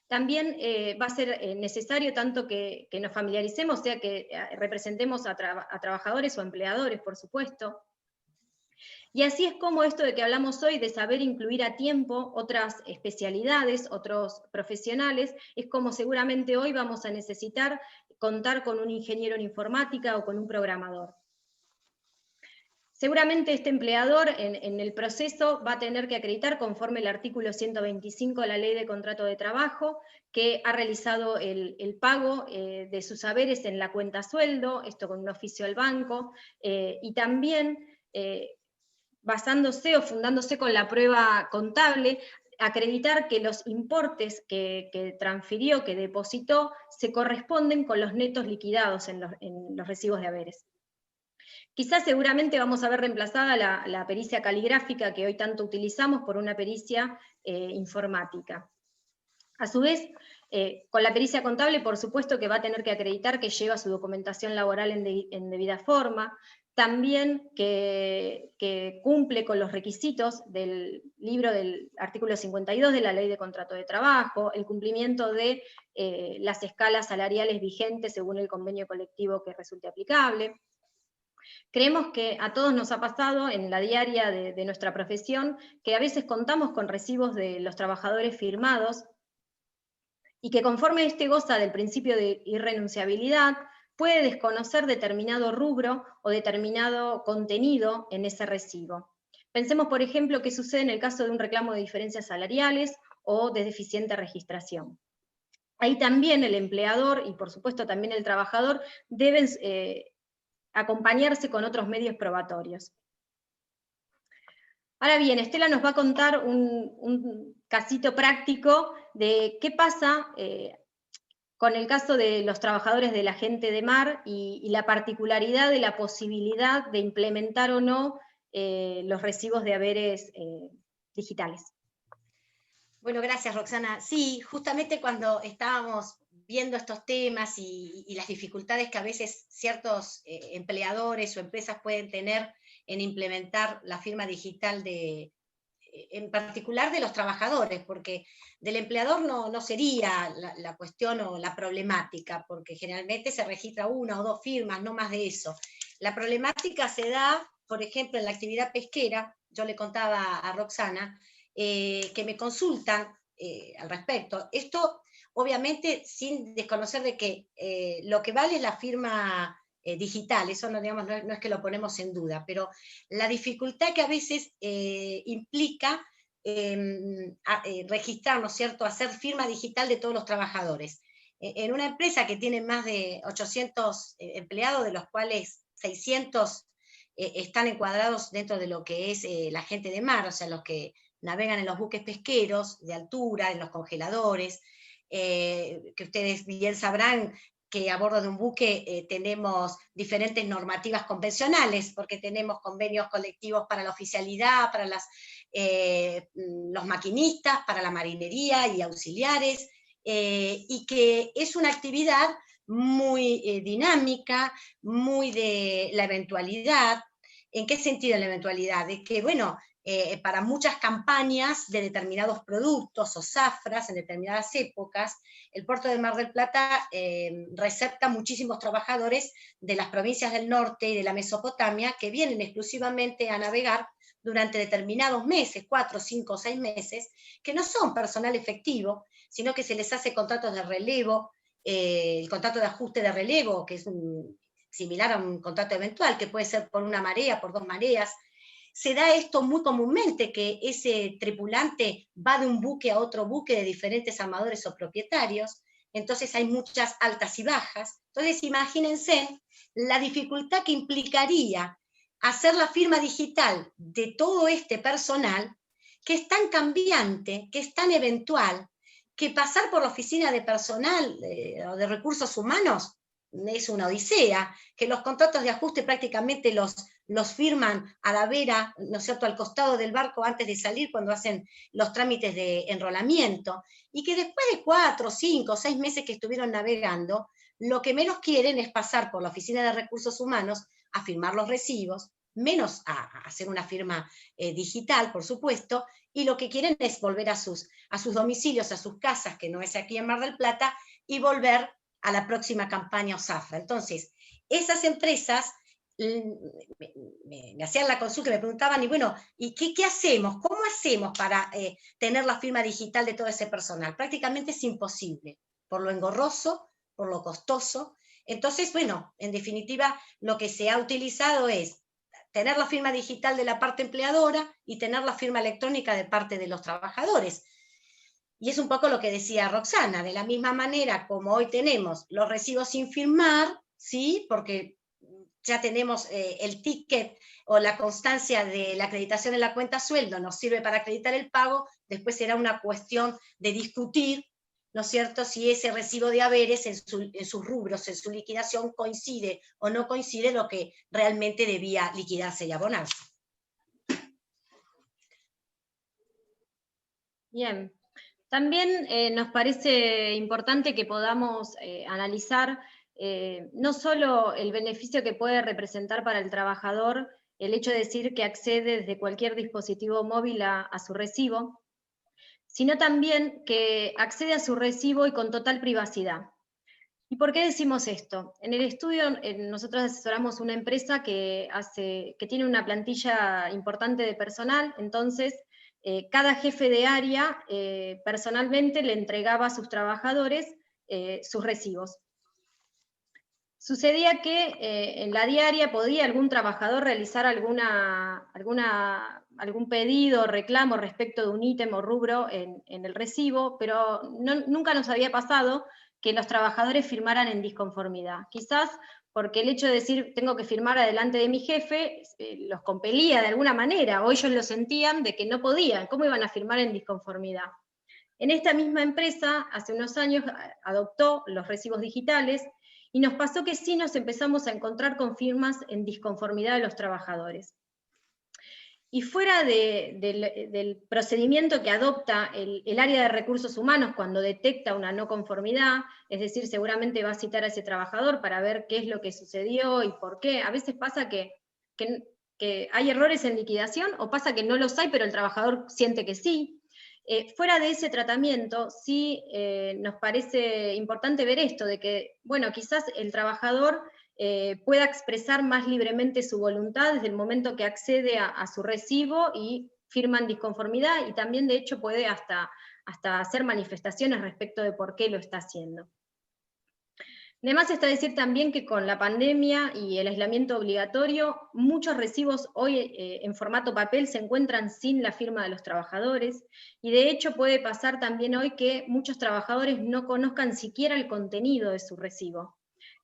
S3: También va a ser necesario tanto que nos familiaricemos, o sea, que representemos a trabajadores o empleadores, por supuesto. Y así es como esto de que hablamos hoy, de saber incluir a tiempo otras especialidades, otros profesionales, es como seguramente hoy vamos a necesitar contar con un ingeniero en informática o con un programador. Seguramente este empleador en el proceso va a tener que acreditar, conforme el artículo 125 de la Ley de Contrato de Trabajo, que ha realizado el pago de sus haberes en la cuenta sueldo, esto con un oficio al banco, y también basándose o fundándose con la prueba contable, acreditar que los importes que transfirió, que depositó, se corresponden con los netos liquidados en los recibos de haberes. Quizás seguramente vamos a ver reemplazada la pericia caligráfica que hoy tanto utilizamos por una pericia informática. A su vez, con la pericia contable, por supuesto que va a tener que acreditar que lleva su documentación laboral en debida forma, también que cumple con los requisitos del libro del artículo 52 de la Ley de Contrato de Trabajo, el cumplimiento de las escalas salariales vigentes según el convenio colectivo que resulte aplicable. Creemos que a todos nos ha pasado en la diaria de nuestra profesión que a veces contamos con recibos de los trabajadores firmados y que conforme este goza del principio de irrenunciabilidad, puede desconocer determinado rubro o determinado contenido en ese recibo. Pensemos, por ejemplo, qué sucede en el caso de un reclamo de diferencias salariales o de deficiente registración. Ahí también el empleador y por supuesto también el trabajador deben acompañarse con otros medios probatorios. Ahora bien, Estela nos va a contar un casito práctico de qué pasa con el caso de los trabajadores de la gente de mar y la particularidad de la posibilidad de implementar o no los recibos de haberes digitales.
S1: Bueno, gracias, Roxana. Sí, justamente cuando estábamos viendo estos temas y las dificultades que a veces ciertos empleadores o empresas pueden tener en implementar la firma digital en particular de los trabajadores, porque del empleador no sería la cuestión o la problemática, porque generalmente se registra una o dos firmas, no más de eso. La problemática se da, por ejemplo, en la actividad pesquera. Yo le contaba a Roxana que me consultan al respecto. Esto, obviamente, sin desconocer de que lo que vale es la firma digital, eso no, digamos, no es que lo ponemos en duda, pero la dificultad que a veces implica registrar, ¿no es cierto?, hacer firma digital de todos los trabajadores. En una empresa que tiene más de 800 empleados, de los cuales 600 están encuadrados dentro de lo que es la gente de mar, o sea, los que navegan en los buques pesqueros de altura, en los congeladores, que ustedes bien sabrán que a bordo de un buque tenemos diferentes normativas convencionales, porque tenemos convenios colectivos para la oficialidad, para los maquinistas, para la marinería y auxiliares, y que es una actividad muy dinámica, muy de la eventualidad. ¿En qué sentido la eventualidad? De que, bueno, para muchas campañas de determinados productos o zafras en determinadas épocas. El puerto de Mar del Plata recepta muchísimos trabajadores de las provincias del norte y de la Mesopotamia que vienen exclusivamente a navegar durante determinados meses, 4, 5, 6 meses, que no son personal efectivo, sino que se les hace contratos de relevo, el contrato de ajuste de relevo, que es similar a un contrato eventual, que puede ser por una marea, por 2 mareas. Se da esto muy comúnmente, que ese tripulante va de un buque a otro buque de diferentes armadores o propietarios, entonces hay muchas altas y bajas. Entonces imagínense la dificultad que implicaría hacer la firma digital de todo este personal, que es tan cambiante, que es tan eventual, que pasar por la oficina de personal o de recursos humanos es una odisea, que los contratos de ajuste prácticamente los firman a la vera, ¿no es cierto?, al costado del barco antes de salir cuando hacen los trámites de enrolamiento, y que después de 4, 5, 6 meses que estuvieron navegando, lo que menos quieren es pasar por la oficina de recursos humanos a firmar los recibos, menos a hacer una firma digital, por supuesto, y lo que quieren es volver a sus domicilios, a sus casas, que no es aquí en Mar del Plata, y volver a la próxima campaña o zafra. Entonces, esas empresas me hacían la consulta, me preguntaban, y bueno, ¿y qué hacemos? ¿Cómo hacemos para tener la firma digital de todo ese personal? Prácticamente es imposible, por lo engorroso, por lo costoso. Entonces, bueno, en definitiva, lo que se ha utilizado es tener la firma digital de la parte empleadora y tener la firma electrónica de parte de los trabajadores. Y es un poco lo que decía Roxana, de la misma manera como hoy tenemos los recibos sin firmar, ¿sí? Porque ya tenemos el ticket o la constancia de la acreditación en la cuenta sueldo, nos sirve para acreditar el pago, después será una cuestión de discutir, ¿no es cierto?, si ese recibo de haberes en sus rubros, en su liquidación, coincide o no coincide lo que realmente debía liquidarse y abonarse.
S3: Bien. También nos parece importante que podamos analizar no solo el beneficio que puede representar para el trabajador el hecho de decir que accede desde cualquier dispositivo móvil a su recibo, sino también que accede a su recibo y con total privacidad. ¿Y por qué decimos esto? En el estudio nosotros asesoramos una empresa que tiene una plantilla importante de personal, entonces cada jefe de área personalmente le entregaba a sus trabajadores sus recibos. Sucedía que en la diaria podía algún trabajador realizar algún pedido o reclamo respecto de un ítem o rubro en el recibo, pero nunca nos había pasado que los trabajadores firmaran en disconformidad. Quizás porque el hecho de decir tengo que firmar adelante de mi jefe los compelía de alguna manera, o ellos lo sentían de que no podían, ¿cómo iban a firmar en disconformidad? En esta misma empresa, hace unos años, adoptó los recibos digitales, y nos pasó que sí nos empezamos a encontrar con firmas en disconformidad de los trabajadores. Y fuera del procedimiento que adopta el área de recursos humanos cuando detecta una no conformidad, es decir, seguramente va a citar a ese trabajador para ver qué es lo que sucedió y por qué. A veces pasa que hay errores en liquidación, o pasa que no los hay, pero el trabajador siente que sí. Fuera de ese tratamiento, sí nos parece importante ver esto, de que, bueno, quizás el trabajador pueda expresar más libremente su voluntad desde el momento que accede a su recibo y firma en disconformidad, y también de hecho puede hasta hacer manifestaciones respecto de por qué lo está haciendo. Además está decir también que con la pandemia y el aislamiento obligatorio, muchos recibos hoy en formato papel se encuentran sin la firma de los trabajadores, y de hecho puede pasar también hoy que muchos trabajadores no conozcan siquiera el contenido de su recibo.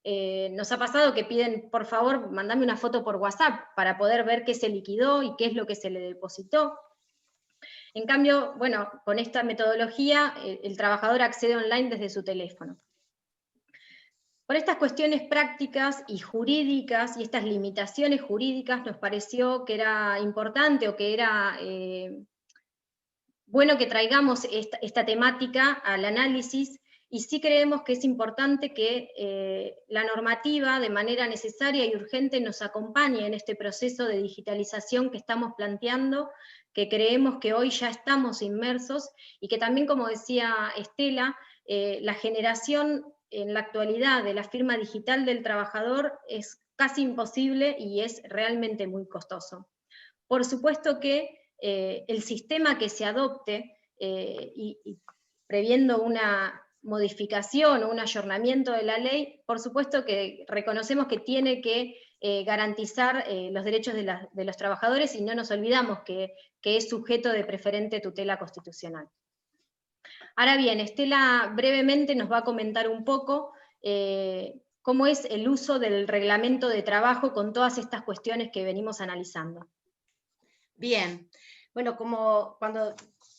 S3: Nos ha pasado que piden, por favor, mandame una foto por WhatsApp para poder ver qué se liquidó y qué es lo que se le depositó. En cambio, bueno, con esta metodología, el trabajador accede online desde su teléfono. Por estas cuestiones prácticas y jurídicas y estas limitaciones jurídicas nos pareció que era importante o que era bueno que traigamos esta temática al análisis, y sí creemos que es importante que la normativa de manera necesaria y urgente nos acompañe en este proceso de digitalización que estamos planteando que creemos que hoy ya estamos inmersos y que también, como decía Estela, la generación en la actualidad de la firma digital del trabajador es casi imposible y es realmente muy costoso. Por supuesto que el sistema que se adopte, y previendo una modificación o un ayornamiento de la ley, por supuesto que reconocemos que tiene que garantizar los derechos de los trabajadores y no nos olvidamos que es sujeto de preferente tutela constitucional. Ahora bien, Estela brevemente nos va a comentar un poco cómo es el uso del reglamento de trabajo con todas estas cuestiones que venimos analizando.
S1: Bien, bueno, como cuando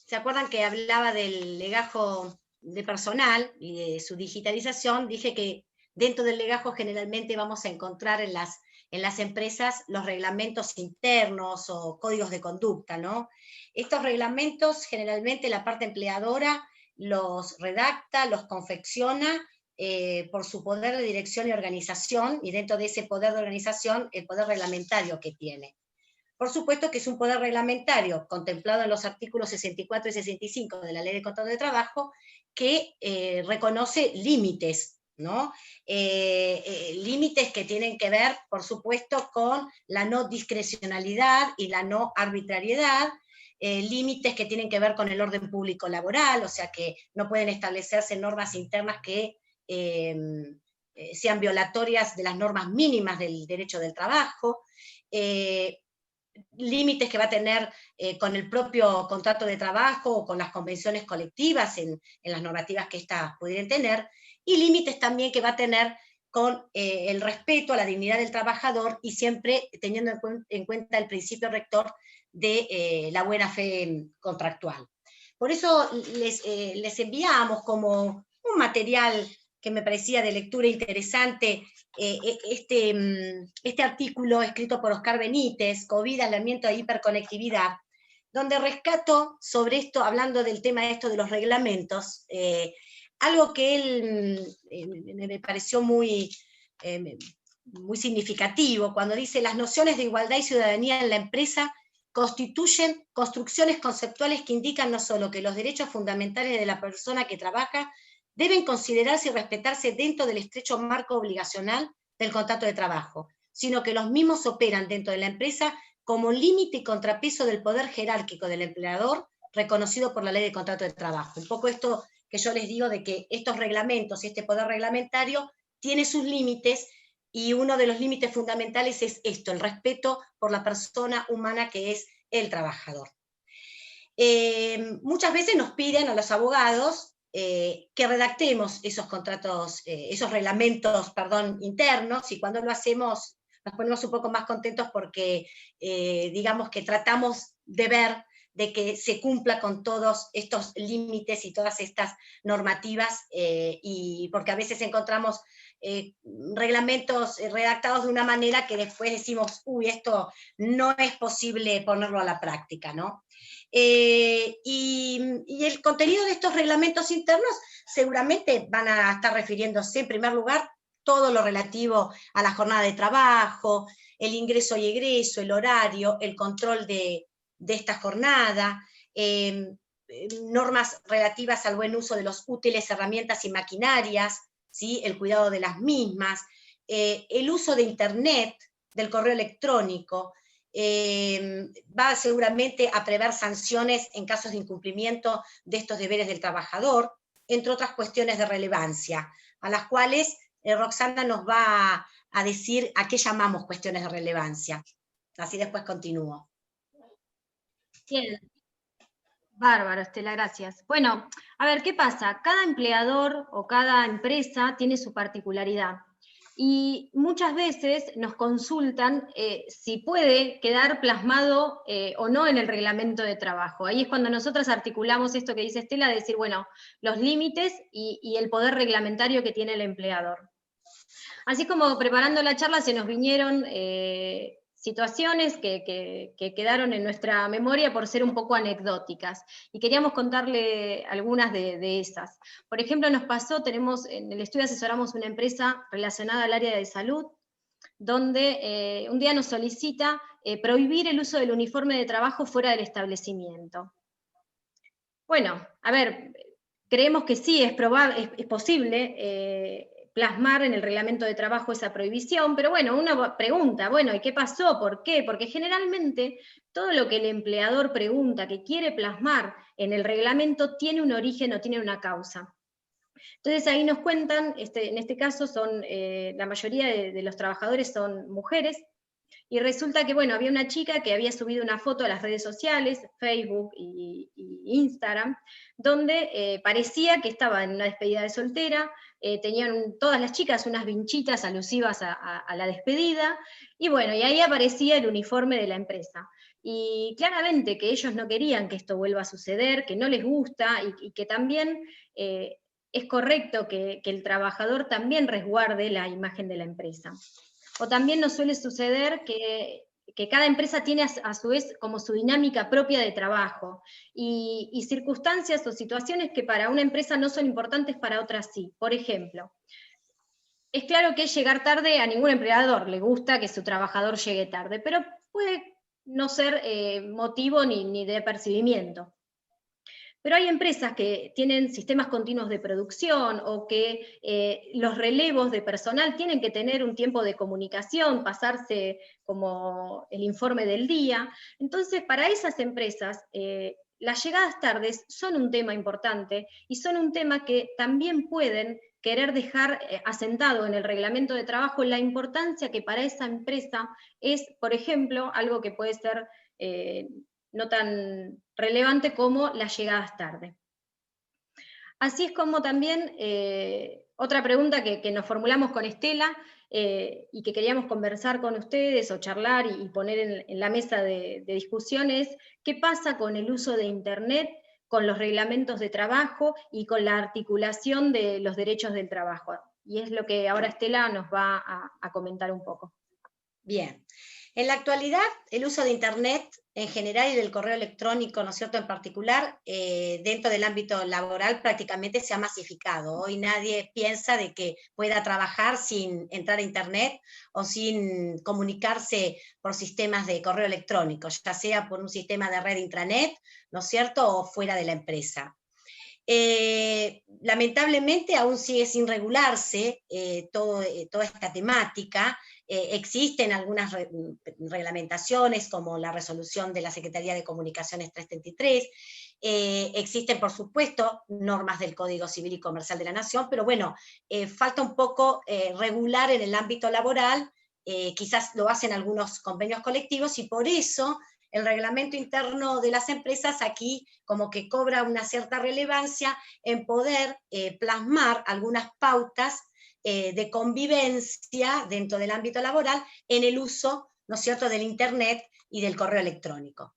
S1: se acuerdan que hablaba del legajo de personal y de su digitalización, dije que dentro del legajo generalmente vamos a encontrar en las empresas los reglamentos internos o códigos de conducta, ¿no? Estos reglamentos generalmente la parte empleadora los redacta, los confecciona por su poder de dirección y organización, y dentro de ese poder de organización, el poder reglamentario que tiene. Por supuesto que es un poder reglamentario contemplado en los artículos 64 y 65 de la Ley de Contrato de Trabajo que reconoce límites, ¿no? Límites que tienen que ver, por supuesto, con la no discrecionalidad y la no arbitrariedad, límites que tienen que ver con el orden público laboral, o sea que no pueden establecerse normas internas que sean violatorias de las normas mínimas del derecho del trabajo, límites que va a tener con el propio contrato de trabajo o con las convenciones colectivas en las normativas que éstas pudieran tener, y límites también que va a tener con el respeto a la dignidad del trabajador y siempre teniendo en cuenta el principio rector de la buena fe contractual. Por eso les enviamos como un material que me parecía de lectura interesante, este artículo escrito por Oscar Benítez, COVID, aislamiento e hiperconectividad, donde rescato sobre esto, hablando del tema esto de los reglamentos, algo que él me pareció muy significativo, cuando dice: las nociones de igualdad y ciudadanía en la empresa constituyen construcciones conceptuales que indican no solo que los derechos fundamentales de la persona que trabaja deben considerarse y respetarse dentro del estrecho marco obligacional del contrato de trabajo, sino que los mismos operan dentro de la empresa como límite y contrapeso del poder jerárquico del empleador reconocido por la Ley de Contrato de Trabajo. Un poco esto que yo les digo de que estos reglamentos y este poder reglamentario tiene sus límites, y uno de los límites fundamentales es esto, el respeto por la persona humana que es el trabajador. Muchas veces nos piden a los abogados que redactemos esos contratos, esos reglamentos, internos, y cuando lo hacemos nos ponemos un poco más contentos porque digamos que tratamos de ver de que se cumpla con todos estos límites y todas estas normativas, y porque a veces encontramos reglamentos redactados de una manera que después decimos, uy, esto no es posible ponerlo a la práctica, ¿no? Y el contenido de estos reglamentos internos seguramente van a estar refiriéndose, en primer lugar, todo lo relativo a la jornada de trabajo, el ingreso y egreso, el horario, el control de esta jornada, normas relativas al buen uso de los útiles, herramientas y maquinarias, ¿sí? El cuidado de las mismas, el uso de Internet, del correo electrónico, va seguramente a prever sanciones en casos de incumplimiento de estos deberes del trabajador, entre otras cuestiones de relevancia, a las cuales Roxana nos va a decir a qué llamamos cuestiones de relevancia. Así después continúo.
S3: Bien. Bárbaro, Estela, gracias. Bueno, a ver, ¿qué pasa? Cada empleador o cada empresa tiene su particularidad. Y muchas veces nos consultan si puede quedar plasmado o no en el reglamento de trabajo. Ahí es cuando nosotros articulamos esto que dice Estela, de decir, bueno, los límites y el poder reglamentario que tiene el empleador. Así como preparando la charla se nos vinieron situaciones que quedaron en nuestra memoria por ser un poco anecdóticas, y queríamos contarle algunas de esas. Por ejemplo, nos pasó, en el estudio asesoramos una empresa relacionada al área de salud, donde un día nos solicita prohibir el uso del uniforme de trabajo fuera del establecimiento. Bueno, a ver, creemos que sí, es posible plasmar en el reglamento de trabajo esa prohibición, pero bueno, uno pregunta, bueno, ¿y qué pasó? ¿Por qué? Porque generalmente todo lo que el empleador pregunta, que quiere plasmar en el reglamento, tiene un origen o tiene una causa. Entonces ahí nos cuentan, en este caso la mayoría de los trabajadores son mujeres, y resulta que, bueno, había una chica que había subido una foto a las redes sociales, Facebook y Instagram, donde parecía que estaba en una despedida de soltera, tenían todas las chicas unas vinchitas alusivas a la despedida, y bueno, y ahí aparecía el uniforme de la empresa. Y claramente que ellos no querían que esto vuelva a suceder, que no les gusta, y que también es correcto que el trabajador también resguarde la imagen de la empresa. O también nos suele suceder que cada empresa tiene a su vez como su dinámica propia de trabajo, y circunstancias o situaciones que para una empresa no son importantes, para otras sí. Por ejemplo, es claro que llegar tarde a ningún empleador le gusta que su trabajador llegue tarde, pero puede no ser motivo ni de apercibimiento. Pero hay empresas que tienen sistemas continuos de producción, o que los relevos de personal tienen que tener un tiempo de comunicación, pasarse como el informe del día. Entonces, para esas empresas, las llegadas tardes son un tema importante, y son un tema que también pueden querer dejar asentado en el reglamento de trabajo la importancia que para esa empresa es, por ejemplo, algo que puede ser no tan relevante como las llegadas tarde. Así es como también, otra pregunta que nos formulamos con Estela, y que queríamos conversar con ustedes, o charlar y poner en la mesa de discusión, es ¿qué pasa con el uso de Internet, con los reglamentos de trabajo y con la articulación de los derechos del trabajo? Y es lo que ahora Estela nos va a comentar un poco.
S1: Bien. En la actualidad, el uso de Internet en general y del correo electrónico, ¿no es cierto?, en particular, dentro del ámbito laboral prácticamente se ha masificado. Hoy nadie piensa de que pueda trabajar sin entrar a Internet o sin comunicarse por sistemas de correo electrónico, ya sea por un sistema de red intranet, ¿no es cierto?, o fuera de la empresa. Lamentablemente aún sigue sin regularse toda esta temática. Existen algunas reglamentaciones, como la resolución de la Secretaría de Comunicaciones 333, existen por supuesto normas del Código Civil y Comercial de la Nación, pero bueno, falta un poco regular en el ámbito laboral. Quizás lo hacen algunos convenios colectivos, y por eso el reglamento interno de las empresas aquí como que cobra una cierta relevancia en poder plasmar algunas pautas de convivencia dentro del ámbito laboral en el uso, ¿no es cierto?, del Internet y del correo electrónico.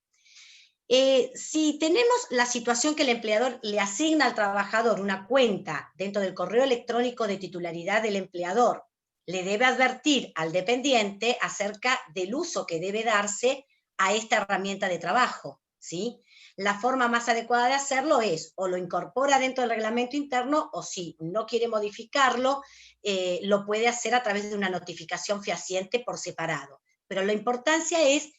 S1: Si tenemos la situación que el empleador le asigna al trabajador una cuenta dentro del correo electrónico de titularidad del empleador, le debe advertir al dependiente acerca del uso que debe darse a esta herramienta de trabajo, ¿sí? La forma más adecuada de hacerlo es, o lo incorpora dentro del reglamento interno, o si no quiere modificarlo, lo puede hacer a través de una notificación fehaciente por separado. Pero la importancia es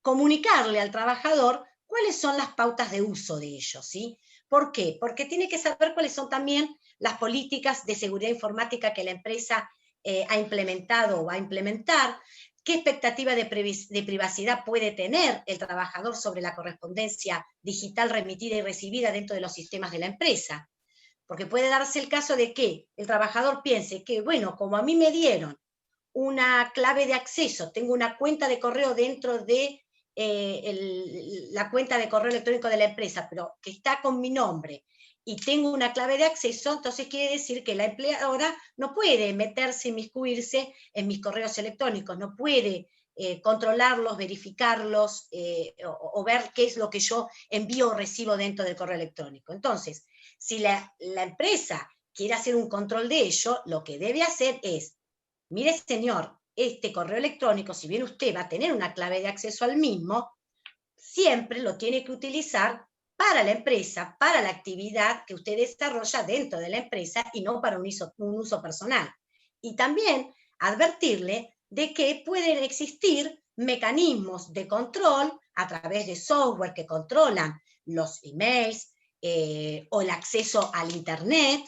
S1: comunicarle al trabajador cuáles son las pautas de uso de ellos, ¿sí? ¿Por qué? Porque tiene que saber cuáles son también las políticas de seguridad informática que la empresa ha implementado o va a implementar, qué expectativa de privacidad puede tener el trabajador sobre la correspondencia digital remitida y recibida dentro de los sistemas de la empresa. Porque puede darse el caso de que el trabajador piense que, bueno, como a mí me dieron una clave de acceso, tengo una cuenta de correo dentro de la cuenta de correo electrónico de la empresa, pero que está con mi nombre, y tengo una clave de acceso, entonces quiere decir que la empleadora no puede meterse, inmiscuirse en mis correos electrónicos, no puede controlarlos, verificarlos, o ver qué es lo que yo envío o recibo dentro del correo electrónico. Entonces, si la empresa quiere hacer un control de ello, lo que debe hacer es, mire señor, este correo electrónico, si bien usted va a tener una clave de acceso al mismo, siempre lo tiene que utilizar para la empresa, para la actividad que usted desarrolla dentro de la empresa, y no para un uso personal. Y también advertirle de que pueden existir mecanismos de control a través de software que controlan los emails o el acceso al Internet,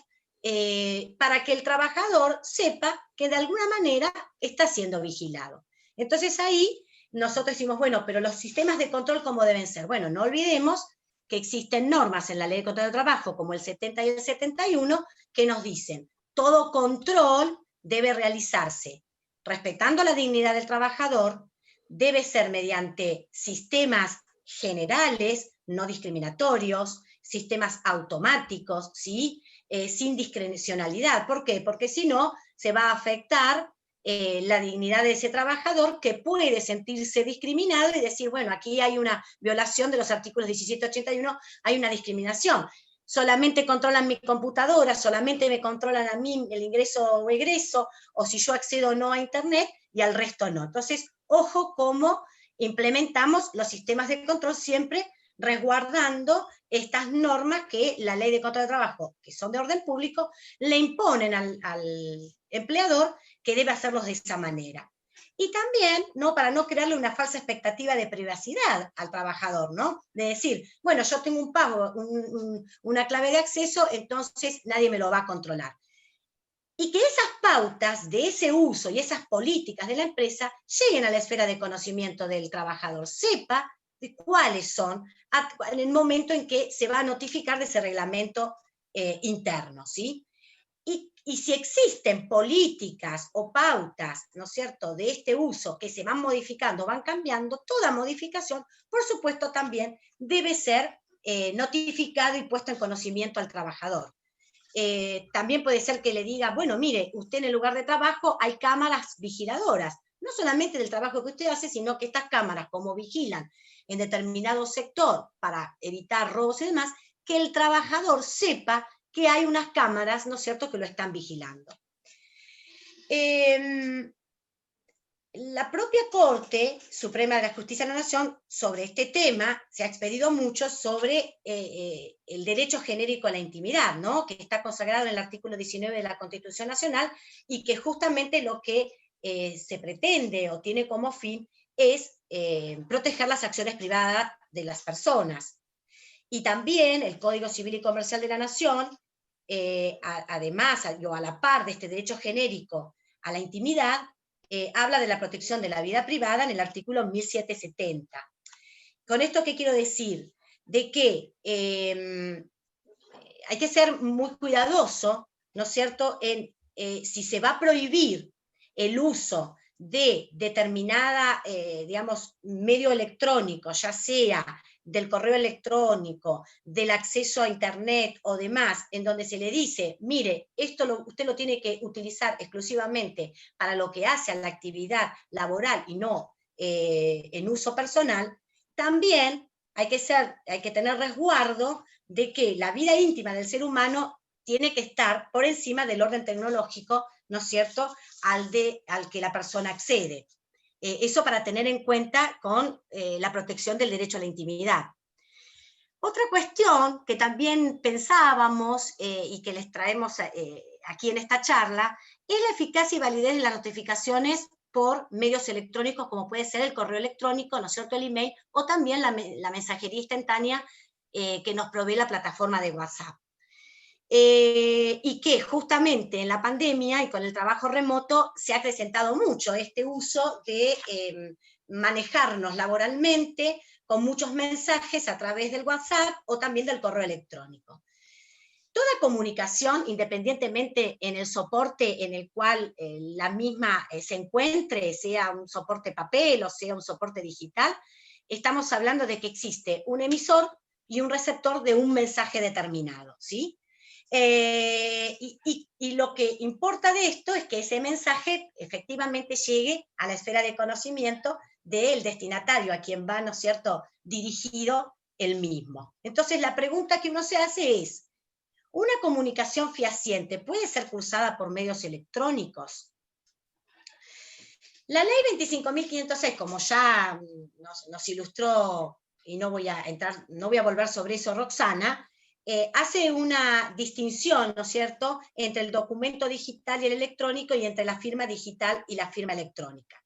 S1: para que el trabajador sepa que de alguna manera está siendo vigilado. Entonces ahí nosotros decimos, bueno, pero los sistemas de control, ¿cómo deben ser? Bueno, no olvidemos que existen normas en la Ley de Control del Trabajo, como el 70 y el 71, que nos dicen, todo control debe realizarse respetando la dignidad del trabajador, debe ser mediante sistemas generales, no discriminatorios, sistemas automáticos, ¿sí? Sin discrecionalidad. ¿Por qué? Porque si no, se va a afectar la dignidad de ese trabajador, que puede sentirse discriminado y decir, bueno, aquí hay una violación de los artículos 1781, hay una discriminación. Solamente controlan mi computadora, solamente me controlan a mí el ingreso o egreso, o si yo accedo o no a Internet, y al resto no. Entonces, ojo cómo implementamos los sistemas de control, siempre resguardando estas normas que la Ley de Control de Trabajo, que son de orden público, le imponen al empleador que debe hacerlos de esa manera. Y también, ¿no?, para no crearle una falsa expectativa de privacidad al trabajador, ¿no? De decir, bueno, yo tengo un pago, una clave de acceso, entonces nadie me lo va a controlar. Y que esas pautas de ese uso y esas políticas de la empresa lleguen a la esfera de conocimiento del trabajador, sepa de cuáles son en el momento en que se va a notificar de ese reglamento interno, ¿sí? Y si existen políticas o pautas, ¿no es cierto?, de este uso que se van modificando, van cambiando, toda modificación, por supuesto, también debe ser notificado y puesto en conocimiento al trabajador. También puede ser que le diga, bueno, mire, usted en el lugar de trabajo hay cámaras vigiladoras, no solamente del trabajo que usted hace, sino que estas cámaras, como vigilan en determinado sector para evitar robos y demás, que el trabajador sepa que hay unas cámaras, ¿no es cierto?, que lo están vigilando. La propia Corte Suprema de la Justicia de la Nación, sobre este tema, se ha expedido mucho sobre el derecho genérico a la intimidad, ¿no?, que está consagrado en el artículo 19 de la Constitución Nacional, y que justamente lo que se pretende o tiene como fin es proteger las acciones privadas de las personas. Y también el Código Civil y Comercial de la Nación, además, a la par de este derecho genérico a la intimidad, habla de la protección de la vida privada en el artículo 1770. ¿Con esto qué quiero decir? De que hay que ser muy cuidadoso, ¿no es cierto?, en si se va a prohibir el uso de determinada, digamos, medio electrónico, ya sea del correo electrónico, del acceso a Internet o demás, en donde se le dice, mire, esto usted lo tiene que utilizar exclusivamente para lo que hace a la actividad laboral y no en uso personal, también hay que tener resguardo de que la vida íntima del ser humano tiene que estar por encima del orden tecnológico, ¿no es cierto?, al que la persona accede. Eso para tener en cuenta con la protección del derecho a la intimidad. Otra cuestión que también pensábamos y que les traemos aquí en esta charla es la eficacia y validez de las notificaciones por medios electrónicos, como puede ser el correo electrónico, ¿no es cierto?, el email, o también la mensajería instantánea que nos provee la plataforma de WhatsApp. Y que justamente en la pandemia y con el trabajo remoto se ha acrecentado mucho este uso de manejarnos laboralmente con muchos mensajes a través del WhatsApp o también del correo electrónico. Toda comunicación, independientemente en el soporte en el cual la misma se encuentre, sea un soporte papel o sea un soporte digital, estamos hablando de que existe un emisor y un receptor de un mensaje determinado, ¿sí? Y lo que importa de esto es que ese mensaje efectivamente llegue a la esfera de conocimiento del destinatario, a quien va, ¿no es cierto?, dirigido el mismo. Entonces la pregunta que uno se hace es, ¿una comunicación fehaciente puede ser cursada por medios electrónicos? La ley 25.506, como ya nos ilustró, y no voy a volver sobre eso Roxana, hace una distinción, ¿no es cierto?, entre el documento digital y el electrónico, y entre la firma digital y la firma electrónica.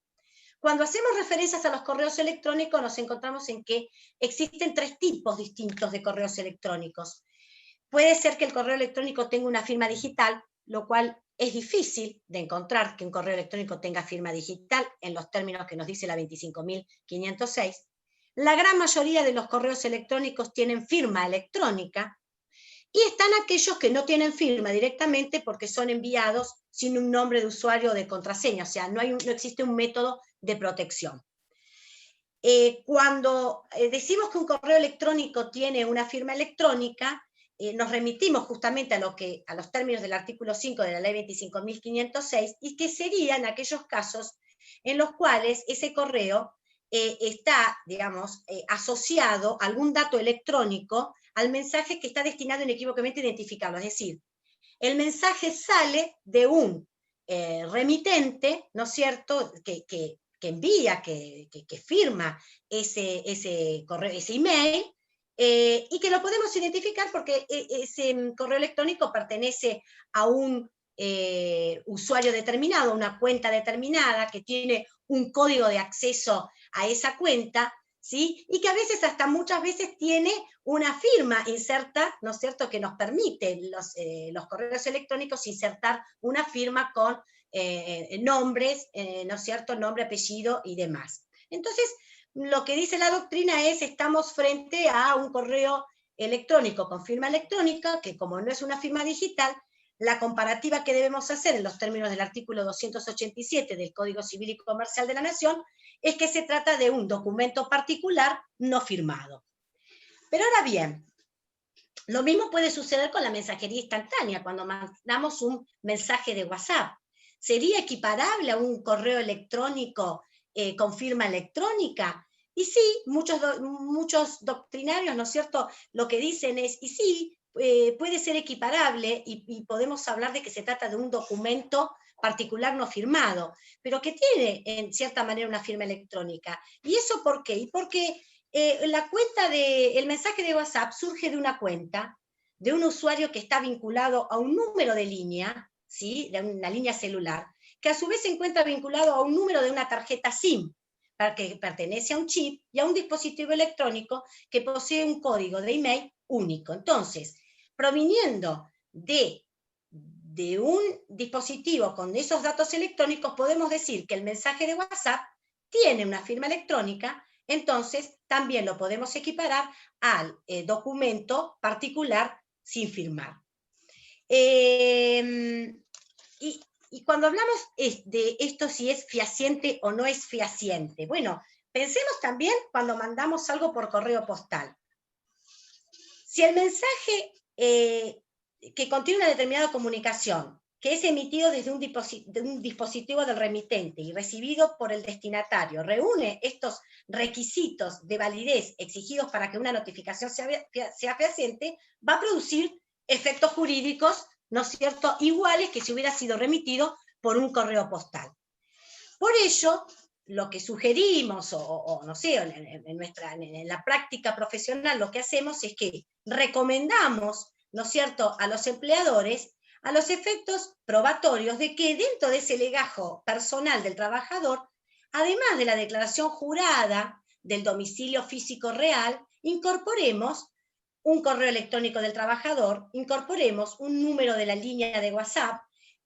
S1: Cuando hacemos referencias a los correos electrónicos, nos encontramos en que existen 3 tipos distintos de correos electrónicos. Puede ser que el correo electrónico tenga una firma digital, lo cual es difícil de encontrar que un correo electrónico tenga firma digital en los términos que nos dice la 25.506. La gran mayoría de los correos electrónicos tienen firma electrónica, y están aquellos que no tienen firma directamente porque son enviados sin un nombre de usuario o de contraseña, o sea, no existe un método de protección. Cuando decimos que un correo electrónico tiene una firma electrónica, nos remitimos justamente a los términos del artículo 5 de la ley 25.506, y que serían aquellos casos en los cuales ese correo está, digamos, asociado a algún dato electrónico al mensaje que está destinado inequívocamente a identificarlo. Es decir, el mensaje sale de un remitente, ¿no es cierto?, que envía, que firma ese correo, ese email, y que lo podemos identificar porque ese correo electrónico pertenece a un usuario determinado, una cuenta determinada, que tiene un código de acceso a esa cuenta, ¿sí? Y que a veces, hasta muchas veces, tiene una firma inserta, ¿no es cierto?, que nos permite los correos electrónicos insertar una firma con nombres, ¿no es cierto?, nombre, apellido y demás. Entonces, lo que dice la doctrina es, estamos frente a un correo electrónico con firma electrónica, que como no es una firma digital, la comparativa que debemos hacer en los términos del artículo 287 del Código Civil y Comercial de la Nación es que se trata de un documento particular no firmado. Pero ahora bien, lo mismo puede suceder con la mensajería instantánea, cuando mandamos un mensaje de WhatsApp. ¿Sería equiparable a un correo electrónico con firma electrónica? Y sí, muchos doctrinarios, ¿no es cierto?, lo que dicen es, y sí, puede ser equiparable, y podemos hablar de que se trata de un documento particular no firmado, pero que tiene en cierta manera una firma electrónica. ¿Y eso por qué? Y porque el mensaje de WhatsApp surge de una cuenta, de un usuario que está vinculado a un número de línea, ¿sí?, de una línea celular, que a su vez se encuentra vinculado a un número de una tarjeta SIM, que pertenece a un chip y a un dispositivo electrónico que posee un código de email único. Entonces, proviniendo de un dispositivo con esos datos electrónicos, podemos decir que el mensaje de WhatsApp tiene una firma electrónica. Entonces también lo podemos equiparar al documento particular sin firmar. Y cuando hablamos de esto, si es fehaciente o no es fehaciente, bueno, pensemos también cuando mandamos algo por correo postal. Si el mensaje que contiene una determinada comunicación, que es emitido desde un dispositivo del remitente y recibido por el destinatario, reúne estos requisitos de validez exigidos para que una notificación sea fehaciente, va a producir efectos jurídicos, ¿no es cierto?, iguales que si hubiera sido remitido por un correo postal. Por ello, lo que sugerimos, o no sé, en la práctica profesional, lo que hacemos es que recomendamos, ¿no es cierto?, a los empleadores, a los efectos probatorios, de que dentro de ese legajo personal del trabajador, además de la declaración jurada del domicilio físico real, incorporemos un correo electrónico del trabajador, incorporemos un número de la línea de WhatsApp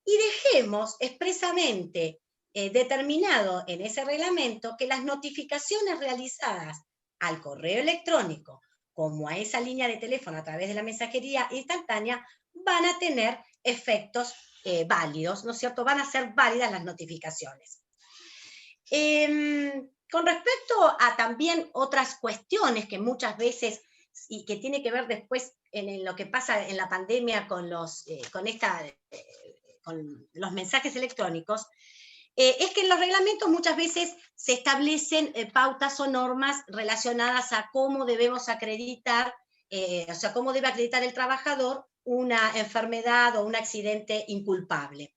S1: y dejemos expresamente determinado en ese reglamento que las notificaciones realizadas al correo electrónico como a esa línea de teléfono a través de la mensajería instantánea van a tener efectos válidos, ¿no es cierto? Van a ser válidas las notificaciones. Con respecto a también otras cuestiones que muchas veces, y que tiene que ver después en lo que pasa en la pandemia con los mensajes electrónicos, es que en los reglamentos muchas veces se establecen pautas o normas relacionadas a cómo debemos acreditar, o sea, cómo debe acreditar el trabajador una enfermedad o un accidente inculpable.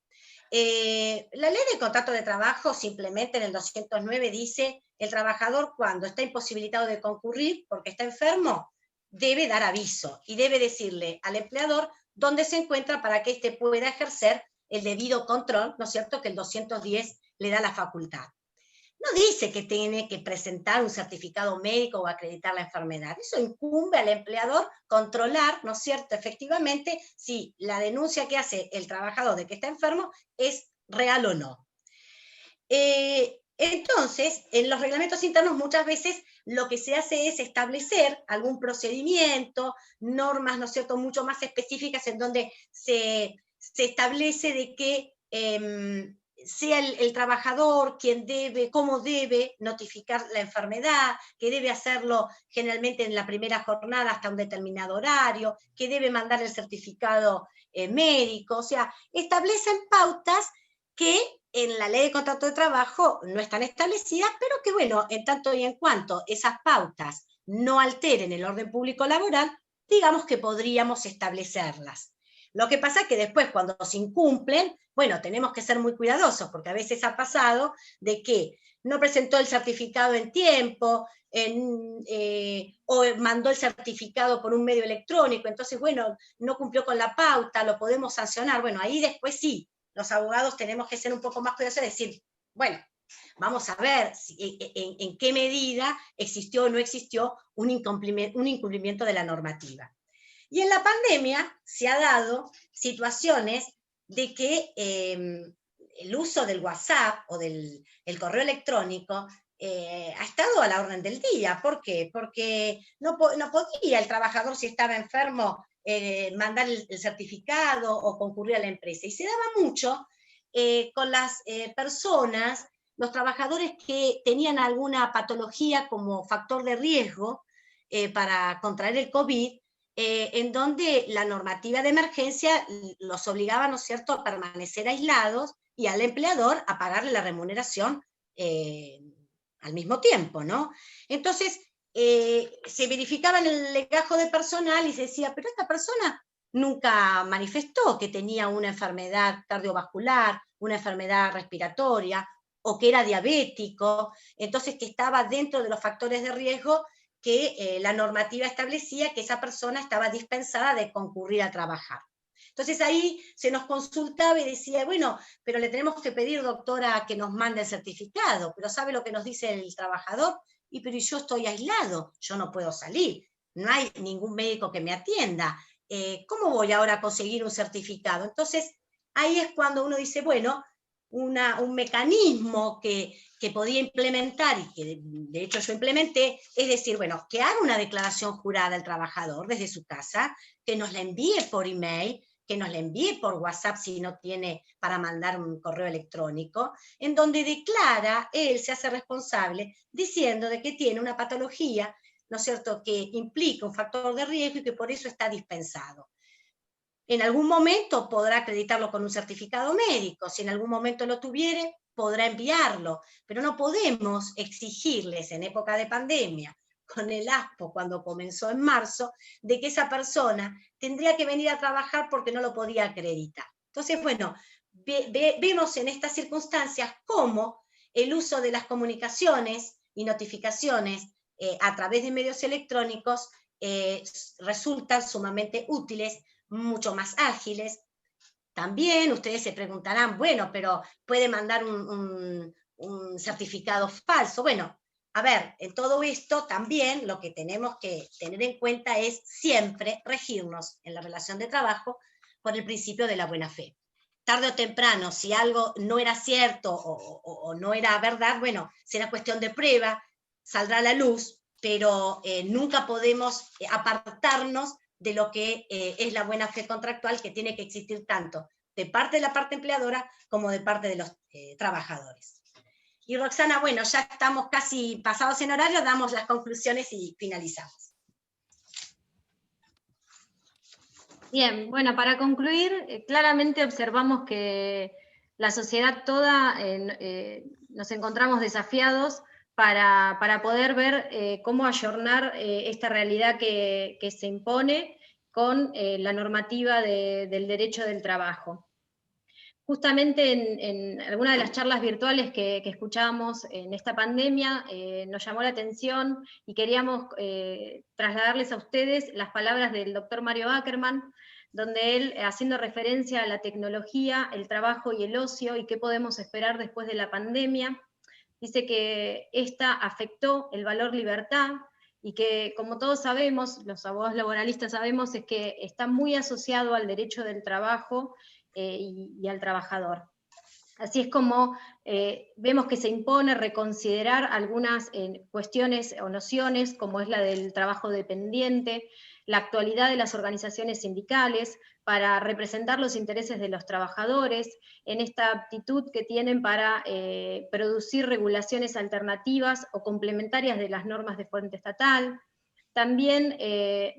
S1: La ley de contrato de trabajo simplemente en el 209 dice: el trabajador, cuando está imposibilitado de concurrir porque está enfermo, debe dar aviso y debe decirle al empleador dónde se encuentra para que éste pueda ejercer el debido control, ¿no es cierto?, que el 210 le da la facultad. no dice que tiene que presentar un certificado médico o acreditar la enfermedad. Eso incumbe al empleador controlar, ¿no es cierto?, efectivamente, si la denuncia que hace el trabajador de que está enfermo es real o no. Entonces, en los reglamentos internos muchas veces lo que se hace es establecer algún procedimiento, normas, ¿no es cierto?, mucho más específicas en donde se establece de que sea el trabajador quien debe, cómo debe notificar la enfermedad, que debe hacerlo generalmente en la primera jornada hasta un determinado horario, que debe mandar el certificado médico, o sea, establecen pautas que en la ley de contrato de trabajo no están establecidas, pero que bueno, en tanto y en cuanto esas pautas no alteren el orden público laboral, digamos que podríamos establecerlas. Lo que pasa es que después, cuando se incumplen, bueno, tenemos que ser muy cuidadosos, porque a veces ha pasado de que no presentó el certificado en tiempo, o mandó el certificado por un medio electrónico, entonces, bueno, no cumplió con la pauta, lo podemos sancionar. Bueno, ahí después sí, los abogados tenemos que ser un poco más cuidadosos y decir, bueno, vamos a ver en qué medida existió o no existió un incumplimiento de la normativa. Y en la pandemia se ha dado situaciones de que el uso del WhatsApp o del correo electrónico ha estado a la orden del día. ¿Por qué? Porque no podía el trabajador, si estaba enfermo, mandar el certificado o concurrir a la empresa. Y se daba mucho con las personas, los trabajadores que tenían alguna patología como factor de riesgo para contraer el COVID, en donde la normativa de emergencia los obligaba, ¿no es cierto?, a permanecer aislados y al empleador a pagarle la remuneración al mismo tiempo, ¿no? Entonces, se verificaba en el legajo de personal y se decía, pero esta persona nunca manifestó que tenía una enfermedad cardiovascular, una enfermedad respiratoria, o que era diabético, entonces que estaba dentro de los factores de riesgo que la normativa establecía que esa persona estaba dispensada de concurrir a trabajar. Entonces ahí se nos consultaba y decía, bueno, pero le tenemos que pedir, doctora, que nos mande el certificado, pero ¿sabe lo que nos dice el trabajador? Y pero yo estoy aislado, yo no puedo salir, no hay ningún médico que me atienda, ¿cómo voy ahora a conseguir un certificado? Entonces ahí es cuando uno dice, bueno, un mecanismo que podía implementar y que de hecho yo implementé, es decir, bueno, que haga una declaración jurada al trabajador desde su casa, que nos la envíe por email, que nos la envíe por WhatsApp si no tiene para mandar un correo electrónico, en donde declara, él se hace responsable diciendo de que tiene una patología, ¿no es cierto?, que implica un factor de riesgo y que por eso está dispensado. En algún momento podrá acreditarlo con un certificado médico, si en algún momento lo tuviere, podrá enviarlo, pero no podemos exigirles en época de pandemia, con el ASPO cuando comenzó en marzo, de que esa persona tendría que venir a trabajar porque no lo podía acreditar. Entonces, bueno, vemos en estas circunstancias cómo el uso de las comunicaciones y notificaciones a través de medios electrónicos resultan sumamente útiles, mucho más ágiles. También ustedes se preguntarán, bueno, pero puede mandar un certificado falso. Bueno, a ver, en todo esto también lo que tenemos que tener en cuenta es siempre regirnos en la relación de trabajo por el principio de la buena fe. Tarde o temprano, si algo no era cierto o no era verdad, bueno, será cuestión de prueba, saldrá a la luz, pero nunca podemos apartarnos de lo que es la buena fe contractual, que tiene que existir tanto de parte de la parte empleadora como de parte de los trabajadores. Y Roxana, bueno, ya estamos casi pasados en horario, damos las conclusiones y finalizamos.
S3: Bien, bueno, para concluir, claramente observamos que la sociedad toda nos encontramos desafiados para poder ver cómo ayornar esta realidad que se impone con la normativa del derecho del trabajo. Justamente en alguna de las charlas virtuales que escuchábamos en esta pandemia, nos llamó la atención y queríamos trasladarles a ustedes las palabras del doctor Mario Ackerman, donde él, haciendo referencia a la tecnología, el trabajo y el ocio, y qué podemos esperar después de la pandemia, dice que esta afectó el valor libertad, y que, como todos sabemos, los abogados laboralistas sabemos, es que está muy asociado al derecho del trabajo y al trabajador. Así es como vemos que se impone reconsiderar algunas cuestiones o nociones, como es la del trabajo dependiente, la actualidad de las organizaciones sindicales, para representar los intereses de los trabajadores, en esta aptitud que tienen para producir regulaciones alternativas o complementarias de las normas de fuente estatal. También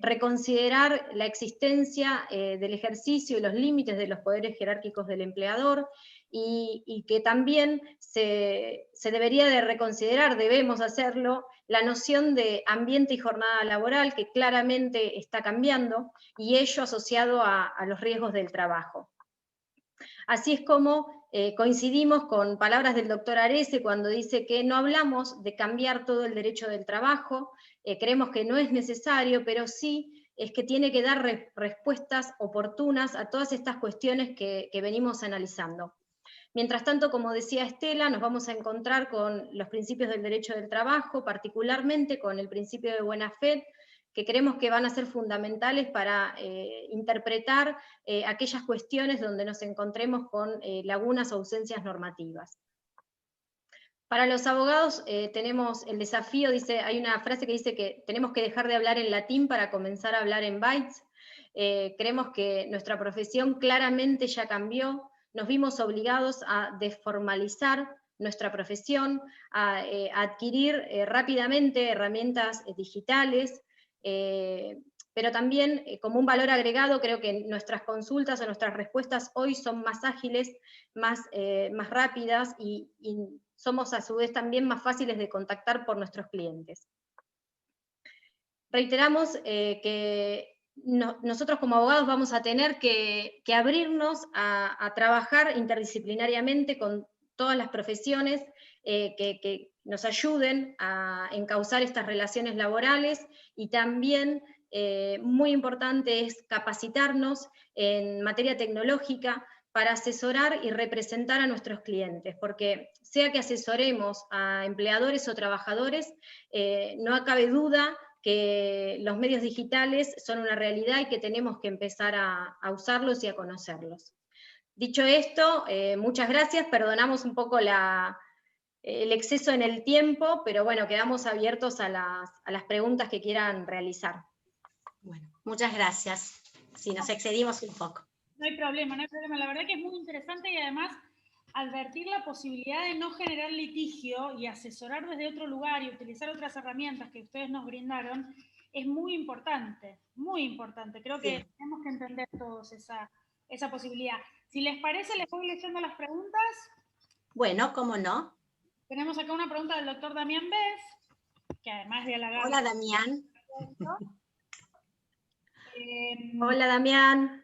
S3: reconsiderar la existencia del ejercicio y los límites de los poderes jerárquicos del empleador, y que también se debería de reconsiderar, debemos hacerlo, la noción de ambiente y jornada laboral, que claramente está cambiando, y ello asociado a los riesgos del trabajo. Así es como coincidimos con palabras del doctor Arese cuando dice que no hablamos de cambiar todo el derecho del trabajo, creemos que no es necesario, pero sí es que tiene que dar respuestas oportunas a todas estas cuestiones que venimos analizando. Mientras tanto, como decía Estela, nos vamos a encontrar con los principios del derecho del trabajo, particularmente con el principio de buena fe, que creemos que van a ser fundamentales para interpretar aquellas cuestiones donde nos encontremos con lagunas o ausencias normativas. Para los abogados tenemos el desafío, hay una frase que dice que tenemos que dejar de hablar en latín para comenzar a hablar en bytes. Creemos que nuestra profesión claramente ya cambió, nos vimos obligados a desformalizar nuestra profesión, a adquirir rápidamente herramientas digitales, pero también como un valor agregado creo que nuestras consultas o nuestras respuestas hoy son más ágiles, más rápidas, y somos a su vez también más fáciles de contactar por nuestros clientes. Reiteramos que nosotros como abogados vamos a tener que abrirnos a trabajar interdisciplinariamente con todas las profesiones que nos ayuden a encauzar estas relaciones laborales, y también muy importante es capacitarnos en materia tecnológica para asesorar y representar a nuestros clientes, porque sea que asesoremos a empleadores o trabajadores, no cabe duda que los medios digitales son una realidad y que tenemos que empezar a usarlos y a conocerlos. Dicho esto, muchas gracias, perdonamos un poco el exceso en el tiempo, pero bueno, quedamos abiertos a las preguntas que quieran realizar.
S1: Bueno, muchas gracias. Si nos excedimos un poco.
S2: No hay problema, no hay problema. La verdad que es muy interesante, y además advertir la posibilidad de no generar litigio y asesorar desde otro lugar y utilizar otras herramientas que ustedes nos brindaron es muy importante, muy importante. Creo que tenemos que entender todos esa posibilidad. Si les parece, les voy leyendo las preguntas.
S1: Bueno, ¿cómo no?
S2: Tenemos acá una pregunta del doctor Damián Bez, que además de halagar...
S1: Hola, Damián.
S3: Hola, Damián.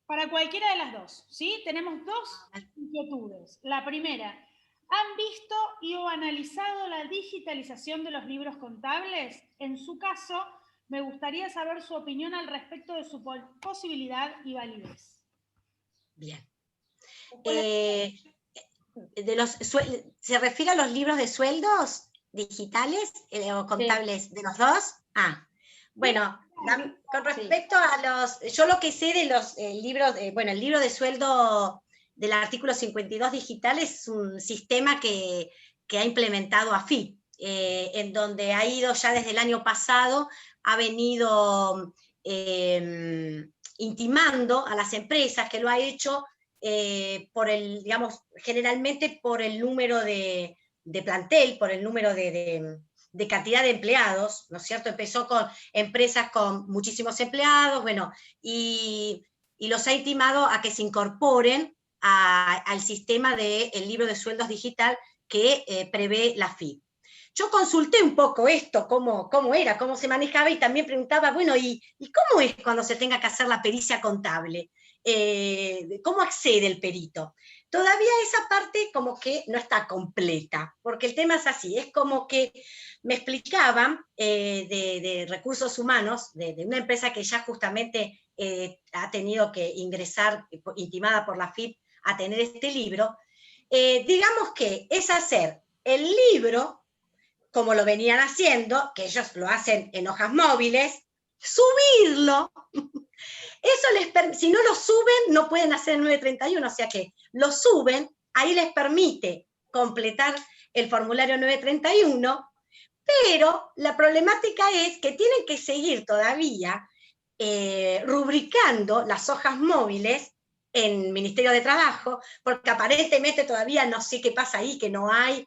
S2: Para cualquiera de las dos, ¿sí? Tenemos dos inquietudes. La primera, ¿han visto y o analizado la digitalización de los libros contables? En su caso, me gustaría saber su opinión al respecto de su posibilidad y validez.
S1: Bien. ¿Se refiere a los libros de sueldos digitales o contables de los dos? Bueno, con respecto a yo lo que sé de los libros, el libro de sueldo del artículo 52 digital es un sistema que ha implementado AFIP, en donde ha ido ya desde el año pasado, ha venido intimando a las empresas, que lo ha hecho generalmente por el número de plantel, por el número de cantidad de empleados, ¿no es cierto? Empezó con empresas con muchísimos empleados, bueno, y los ha intimado a que se incorporen al sistema del libro de sueldos digital que prevé la FIP. Yo consulté un poco esto, cómo era, cómo se manejaba, y también preguntaba, bueno, ¿y cómo es cuando se tenga que hacer la pericia contable? ¿Cómo accede el perito? Todavía esa parte como que no está completa, porque el tema es así, es como que me explicaban de recursos humanos, de una empresa que ya justamente ha tenido que ingresar, intimada por la FIP, a tener este libro, digamos que es hacer el libro, como lo venían haciendo, que ellos lo hacen en hojas móviles, subirlo. Eso si no lo suben, no pueden hacer el 931, o sea que lo suben, ahí les permite completar el formulario 931, pero la problemática es que tienen que seguir todavía rubricando las hojas móviles en Ministerio de Trabajo, porque aparentemente todavía no sé qué pasa ahí, que no hay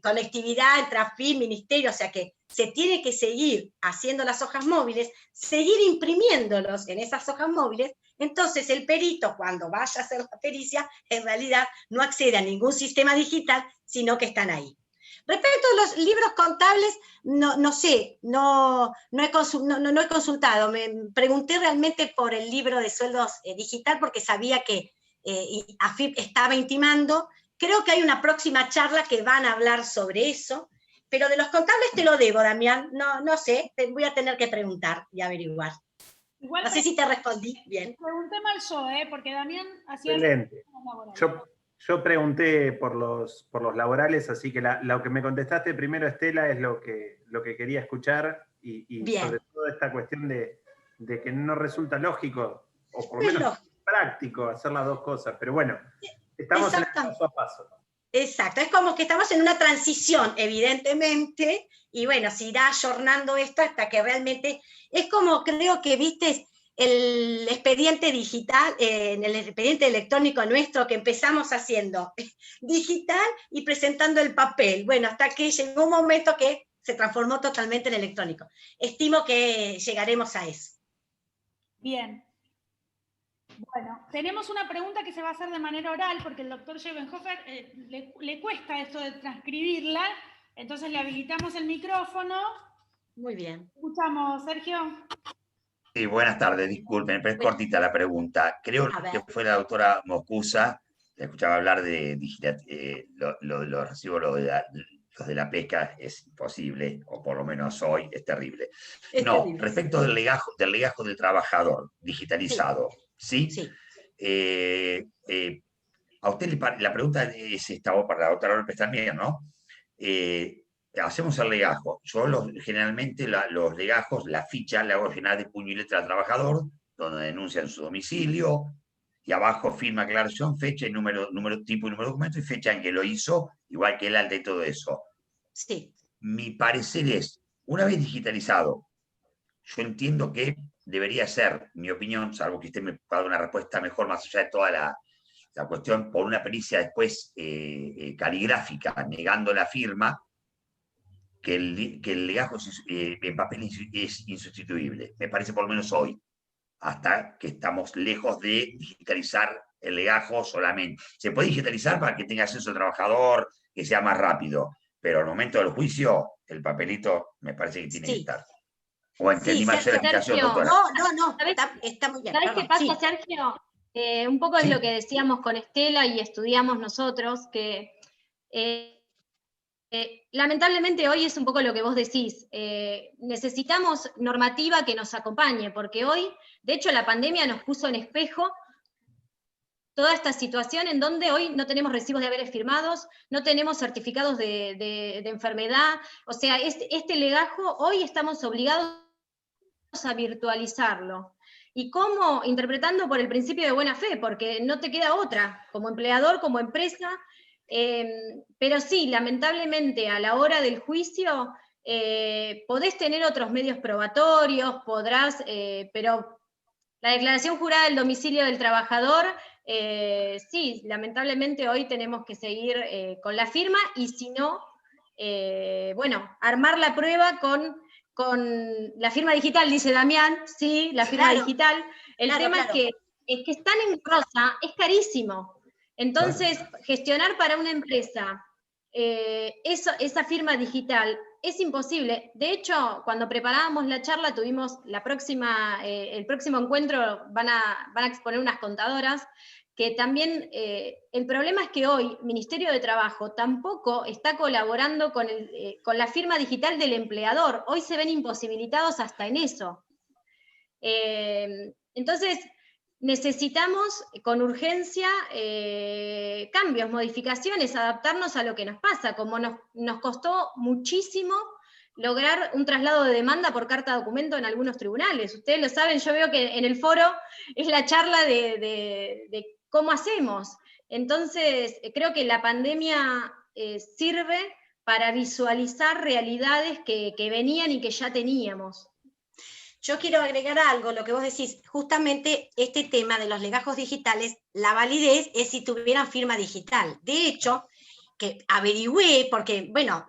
S1: conectividad entre AFIP, Ministerio, o sea que se tiene que seguir haciendo las hojas móviles, seguir imprimiéndolos en esas hojas móviles. Entonces el perito, cuando vaya a hacer la pericia, en realidad no accede a ningún sistema digital, sino que están ahí. Respecto a los libros contables, no sé, no he consultado. Me pregunté realmente por el libro de sueldos digital porque sabía que AFIP estaba intimando. Creo que hay una próxima charla que van a hablar sobre eso, pero de los contables te lo debo, Damián. No sé, te voy a tener que preguntar y averiguar.
S2: Igual
S1: no sé si te respondí bien.
S2: Pregunté mal yo, porque Damián hacía...
S4: Excelente. Yo pregunté por los laborales, así que lo que me contestaste primero, Estela, es lo que quería escuchar, y sobre todo esta cuestión de que no resulta lógico, o por lo menos práctico, hacer las dos cosas. Pero bueno, estamos en el paso a paso.
S1: Exacto, es como que estamos en una transición, evidentemente, y bueno, se irá ayornando esto hasta que realmente, es como creo que viste el expediente digital, en el expediente electrónico nuestro que empezamos haciendo digital y presentando el papel, bueno, hasta que llegó un momento que se transformó totalmente en electrónico. Estimo que llegaremos a eso.
S2: Bien. Bueno, tenemos una pregunta que se va a hacer de manera oral, porque el doctor Schevenhofer le cuesta esto de transcribirla, entonces le habilitamos el micrófono.
S1: Muy bien.
S2: Escuchamos, Sergio.
S5: Sí, buenas tardes, disculpen, pero es cortita la pregunta. Creo que fue la doctora Moscusa, la escuchaba hablar de los recibos, los de la pesca, es imposible, o por lo menos hoy es terrible. Terrible, respecto del legajo del trabajador digitalizado, ¿sí? Sí. A usted la pregunta es esta, o para la doctora López también, ¿no? Hacemos el legajo. Yo generalmente los legajos, la ficha la hago llenar de puño y letra al trabajador, donde denuncian su domicilio, y abajo firma, aclaración, fecha y número, tipo y número de documento, y fecha en que lo hizo, igual que el alta y todo eso.
S1: Sí.
S5: Mi parecer es, una vez digitalizado, yo entiendo que debería ser, mi opinión, salvo que usted me pueda dar una respuesta mejor, más allá de toda la cuestión, por una pericia después caligráfica, negando la firma, que el legajo en papel es insustituible. Me parece por lo menos hoy, hasta que estamos lejos de digitalizar el legajo solamente. Se puede digitalizar para que tenga acceso al trabajador, que sea más rápido, pero al momento del juicio, el papelito me parece que tiene que estar. O entendí mal la explicación, doctora.
S1: No, está muy bien.
S3: ¿Sabés qué pasa, Sergio? Un poco es lo que decíamos con Estela y estudiamos nosotros, que lamentablemente hoy es un poco lo que vos decís. Necesitamos normativa que nos acompañe, porque hoy, de hecho, la pandemia nos puso en espejo toda esta situación en donde hoy no tenemos recibos de haberes firmados, no tenemos certificados de enfermedad, o sea, este legajo hoy estamos obligados a virtualizarlo. ¿Y cómo? Interpretando por el principio de buena fe, porque no te queda otra, como empleador, como empresa. Pero sí, lamentablemente a la hora del juicio podés tener otros medios probatorios, pero la declaración jurada del domicilio del trabajador, sí, lamentablemente hoy tenemos que seguir con la firma, y si no, bueno, armar la prueba con la firma digital, dice Damián, sí, la firma digital. El tema es que están en rosa, es carísimo. Entonces, gestionar para una empresa esa firma digital es imposible. De hecho, cuando preparábamos la charla, tuvimos el próximo encuentro, van a exponer unas contadoras, que también el problema es que hoy Ministerio de Trabajo tampoco está colaborando con la firma digital del empleador. Hoy se ven imposibilitados hasta en eso. Entonces, necesitamos con urgencia cambios, modificaciones, adaptarnos a lo que nos pasa, como nos costó muchísimo lograr un traslado de demanda por carta de documento en algunos tribunales. Ustedes lo saben, yo veo que en el foro es la charla de cómo hacemos. Entonces, creo que la pandemia sirve para visualizar realidades que venían y que ya teníamos.
S1: Yo quiero agregar algo, lo que vos decís, justamente este tema de los legajos digitales, la validez es si tuvieran firma digital. De hecho, que averigüé, porque, bueno,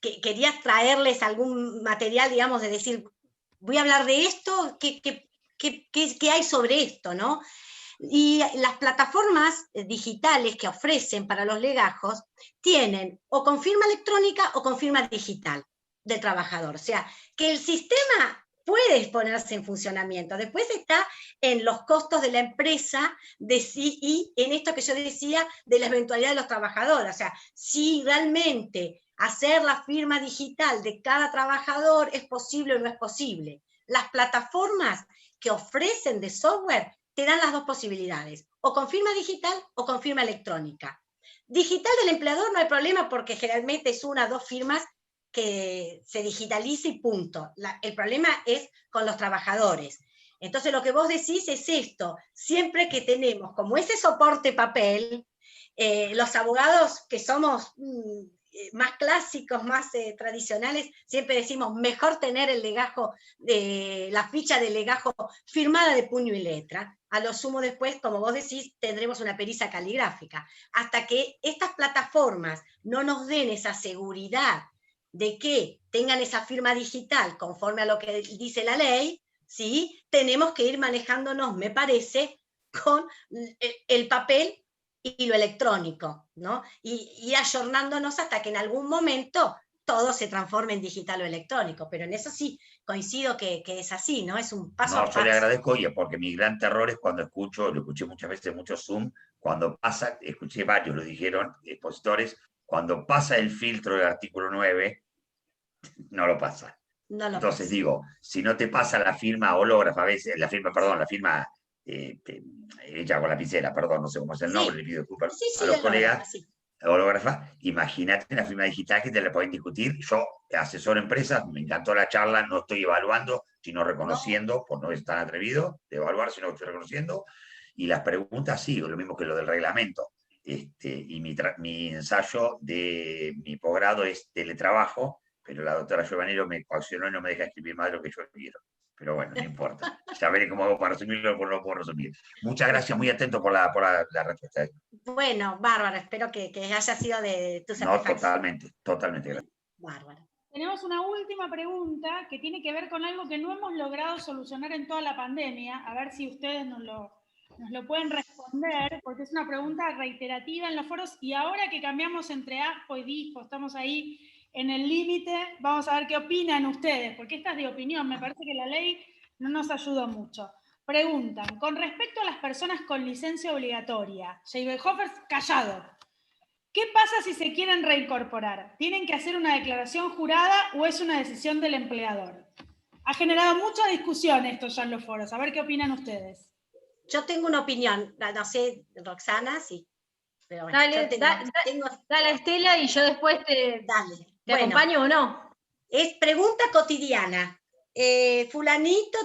S1: quería traerles algún material, digamos, de decir, voy a hablar de esto, ¿qué hay sobre esto, no? Y las plataformas digitales que ofrecen para los legajos tienen o con firma electrónica o con firma digital del trabajador. O sea, que el sistema puede ponerse en funcionamiento. Después está en los costos de la empresa y en esto que yo decía de la eventualidad de los trabajadores. O sea, si realmente hacer la firma digital de cada trabajador es posible o no es posible. Las plataformas que ofrecen de software te dan las dos posibilidades, o con firma digital o con firma electrónica. Digital del empleador no hay problema porque generalmente es una o dos firmas que se digitaliza y punto. El problema es con los trabajadores. Entonces lo que vos decís es esto, siempre que tenemos como ese soporte papel, los abogados que somos más clásicos, más tradicionales, siempre decimos mejor tener el legajo, la ficha de legajo firmada de puño y letra. A lo sumo después, como vos decís, tendremos una pericia caligráfica. Hasta que estas plataformas no nos den esa seguridad de que tengan esa firma digital conforme a lo que dice la ley, ¿sí? Tenemos que ir manejándonos, me parece, con el papel y lo electrónico, ¿no? Y ayornándonos hasta que en algún momento todo se transforme en digital o electrónico, pero en eso sí coincido que es así, ¿no? Es un paso a paso.
S5: Yo le agradezco, oye, porque mi gran terror es cuando escucho, lo escuché muchas veces en muchos Zoom, cuando pasa, escuché varios, lo dijeron, expositores, cuando pasa el filtro del artículo 9, no lo pasa.
S1: No lo
S5: Entonces
S1: pasa.
S5: digo, si no te pasa la firma hológrafa, a veces, la firma hecha con lapicera, perdón, no sé cómo es el nombre, le pido disculpas a los colegas, hológrafa, imagínate la firma digital que te la pueden discutir. Yo asesoro empresas, me encantó la charla, no estoy evaluando, sino reconociendo, por no es tan atrevido de evaluar, sino que estoy reconociendo, y las preguntas sí, lo mismo que lo del reglamento. Y mi ensayo de mi posgrado es teletrabajo, pero la doctora Giovanero me coaccionó y no me deja escribir más de lo que yo quiero. Pero bueno, no importa. Ya veré cómo hago para resumirlo o no puedo resumir. Muchas gracias, muy atento por la respuesta.
S1: Bueno, bárbaro, espero que haya sido de tu
S5: satisfacción. No, totalmente. Gracias.
S1: Bárbaro.
S2: Tenemos una última pregunta que tiene que ver con algo que no hemos logrado solucionar en toda la pandemia. A ver si ustedes nos lo pueden responder, porque es una pregunta reiterativa en los foros. Y ahora que cambiamos entre ASPO y DISPO, estamos ahí en el límite, vamos a ver qué opinan ustedes, porque esta es de opinión, me parece que la ley no nos ayudó mucho. Preguntan, con respecto a las personas con licencia obligatoria, Scheibenhofer callado, ¿qué pasa si se quieren reincorporar? ¿Tienen que hacer una declaración jurada o es una decisión del empleador? Ha generado mucha discusión esto ya en los foros, a ver qué opinan ustedes.
S1: Yo tengo una opinión, no sé, Roxana, sí.
S3: Pero bueno, dale, Estela, y yo después te acompaño o no.
S1: Es pregunta cotidiana. Fulanito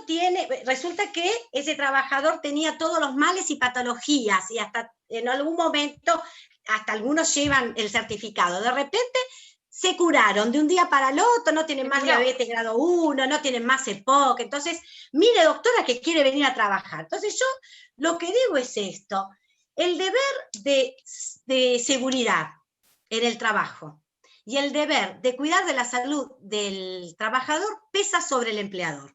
S1: resulta que ese trabajador tenía todos los males y patologías, y hasta en algún momento, hasta algunos llevan el certificado. De repente se curaron de un día para el otro, no tienen más diabetes grado 1, no tienen más EPOC. Entonces, mire, doctora, que quiere venir a trabajar. Entonces yo lo que digo es esto. El deber de seguridad en el trabajo y el deber de cuidar de la salud del trabajador pesa sobre el empleador.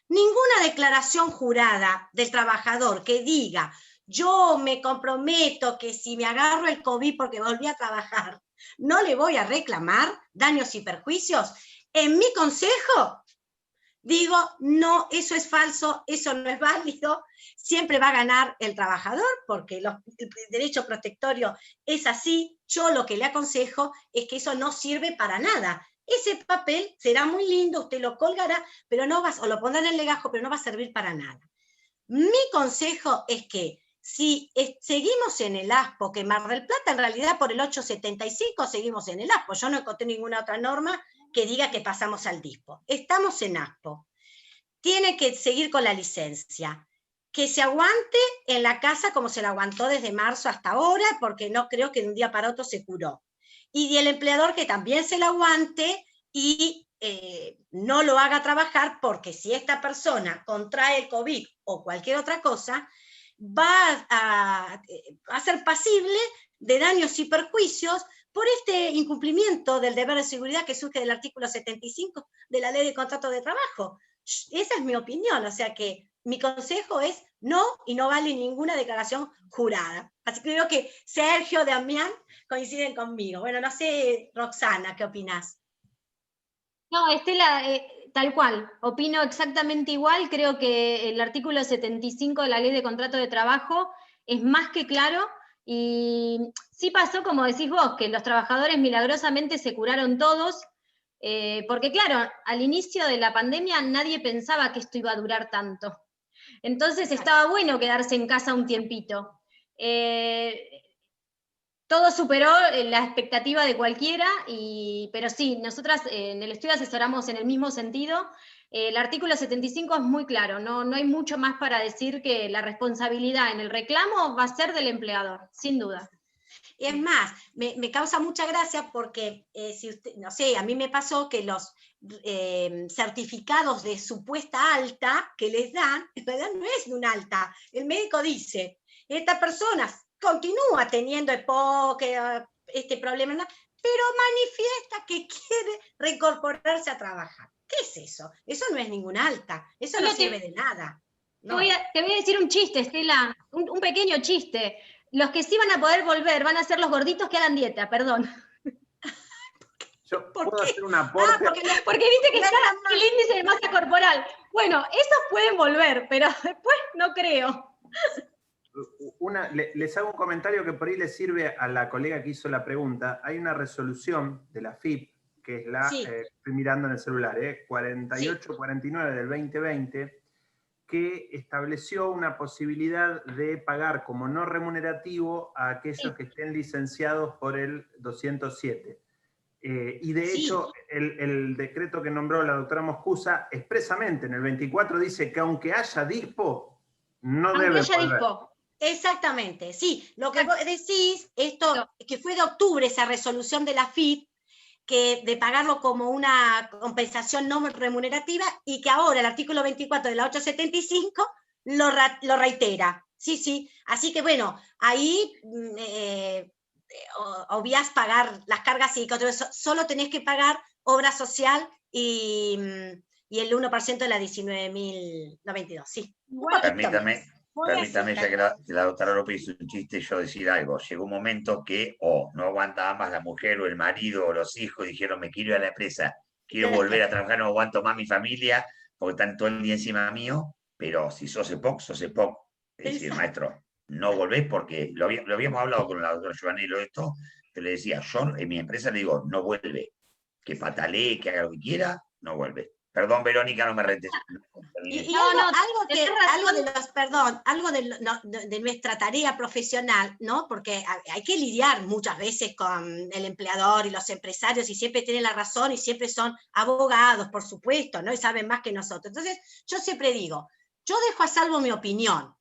S1: Ninguna declaración jurada del trabajador que diga, yo me comprometo que si me agarro el COVID porque volví a trabajar, no le voy a reclamar daños y perjuicios. En mi consejo, digo, no, eso es falso, eso no es válido, siempre va a ganar el trabajador porque el derecho protectorio es así. Yo lo que le aconsejo es que eso no sirve para nada. Ese papel será muy lindo, usted lo colgará, pero no va, o lo pondrá en el legajo, pero no va a servir para nada. Mi consejo es que si seguimos en el ASPO, que Mar del Plata en realidad por el 875 seguimos en el ASPO, yo no encontré ninguna otra norma que diga que pasamos al DISPO. Estamos en ASPO. Tiene que seguir con la licencia. Que se aguante en la casa como se la aguantó desde marzo hasta ahora, porque no creo que de un día para otro se curó. Y el empleador que también se la aguante y no lo haga trabajar, porque si esta persona contrae el COVID o cualquier otra cosa, va a ser pasible de daños y perjuicios por este incumplimiento del deber de seguridad que surge del artículo 75 de la Ley de Contrato de Trabajo. Esa es mi opinión, o sea que mi consejo es no, y no vale ninguna declaración jurada. Así que creo que Sergio, Damián coinciden conmigo. Bueno, no sé, Roxana, ¿qué opinás?
S3: No, Estela, tal cual, opino exactamente igual, creo que el artículo 75 de la Ley de Contrato de Trabajo es más que claro, y sí pasó, como decís vos, que los trabajadores milagrosamente se curaron todos, porque claro, al inicio de la pandemia nadie pensaba que esto iba a durar tanto. Entonces estaba bueno quedarse en casa un tiempito. Todo superó la expectativa de cualquiera, pero sí, nosotras en el estudio asesoramos en el mismo sentido. El artículo 75 es muy claro, no hay mucho más para decir que la responsabilidad en el reclamo va a ser del empleador, sin duda.
S1: Es más, me causa mucha gracia porque, si usted, no sé, a mí me pasó que los certificados de supuesta alta que les dan, en realidad no es un alta. El médico dice, esta persona continúa teniendo EPOC, este problema, pero manifiesta que quiere reincorporarse a trabajar. ¿Qué es eso? Eso no es ningún alta, eso no sirve de nada. No.
S3: Te voy a decir un chiste, Estela, un pequeño chiste. Los que sí van a poder volver van a ser los gorditos que hagan dieta, perdón.
S4: Yo puedo hacer un aporte.
S3: Porque viste que está el índice de masa corporal. Bueno, esos pueden volver, pero después no creo.
S4: Les hago un comentario que por ahí les sirve a la colega que hizo la pregunta. Hay una resolución de la FIP, que es la, estoy mirando en el celular, 4849 del 2020, que estableció una posibilidad de pagar como no remunerativo a aquellos que estén licenciados por el 207. Y de hecho, el decreto que nombró la doctora Moscusa, expresamente en el 24 dice que aunque haya DISPO, no debe volver.
S1: Exactamente, sí. Lo que vos decís, esto que fue de octubre, esa resolución de la FIP, que de pagarlo como una compensación no remunerativa, y que ahora el artículo 24 de la 875 lo reitera. Sí, sí. Así que bueno, ahí obviás pagar las cargas cívicas, solo tenés que pagar obra social y el 1% de la 19.092. Sí.
S5: Permítame, ya que la doctora López hizo un chiste, yo decir algo. Llegó un momento que no aguantaba más la mujer o el marido o los hijos, dijeron, me quiero ir a la empresa, quiero volver a trabajar, no aguanto más mi familia, porque están todo el día encima mío, pero si sos EPOC, sos EPOC. Es decir, maestro, no volvés, porque lo habíamos hablado con la doctora Giovanello de esto, que le decía, yo en mi empresa le digo, no vuelve, que patalee, que haga lo que quiera, no vuelve. Perdón, Verónica, no me retes.
S1: Algo de nuestra tarea profesional, ¿no? Porque hay que lidiar muchas veces con el empleador y los empresarios, y siempre tienen la razón y siempre son abogados, por supuesto, ¿no? Y saben más que nosotros. Entonces, yo siempre digo, yo dejo a salvo mi opinión.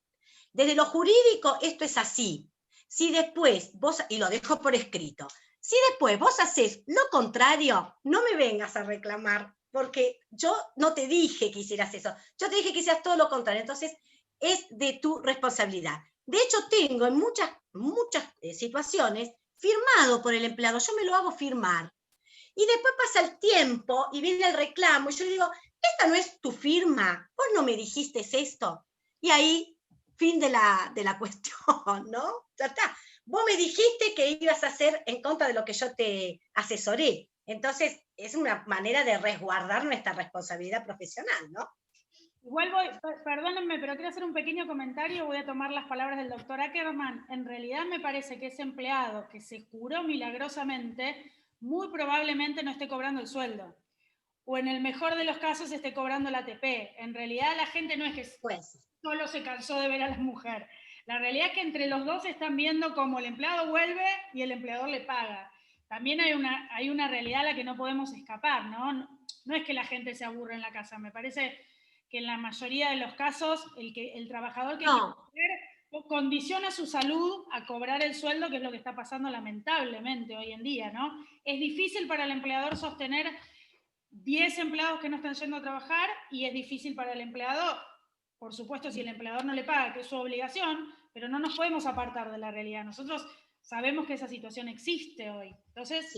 S1: Desde lo jurídico, esto es así. Si después vos, y lo dejo por escrito, si después vos haces lo contrario, no me vengas a reclamar, porque yo no te dije que hicieras eso, yo te dije que hicieras todo lo contrario, entonces es de tu responsabilidad. De hecho, tengo en muchas situaciones firmado por el empleado, yo me lo hago firmar. Y después pasa el tiempo y viene el reclamo, y yo le digo, esta no es tu firma, vos no me dijiste esto. Y ahí, fin de la cuestión, ¿no? Ya está. Vos me dijiste que ibas a hacer en contra de lo que yo te asesoré. Entonces, es una manera de resguardar nuestra responsabilidad profesional, ¿no?
S2: Igual perdónenme, pero quiero hacer un pequeño comentario, voy a tomar las palabras del doctor Ackerman. En realidad me parece que ese empleado que se curó milagrosamente, muy probablemente no esté cobrando el sueldo. o en el mejor de los casos esté cobrando la ATP. En realidad la gente no es que solo se cansó de ver a la mujer. La realidad es que entre los dos están viendo cómo el empleado vuelve y el empleador le paga. También hay una realidad a la que no podemos escapar, ¿no? No es que la gente se aburre en la casa, me parece que en la mayoría de los casos el trabajador que quiere condiciona su salud a cobrar el sueldo, que es lo que está pasando lamentablemente hoy en día, ¿no? Es difícil para el empleador sostener 10 empleados que no están yendo a trabajar y es difícil para el empleador, por supuesto, si el empleador no le paga, que es su obligación, pero no nos podemos apartar de la realidad. Nosotros sabemos que esa situación existe hoy. Entonces,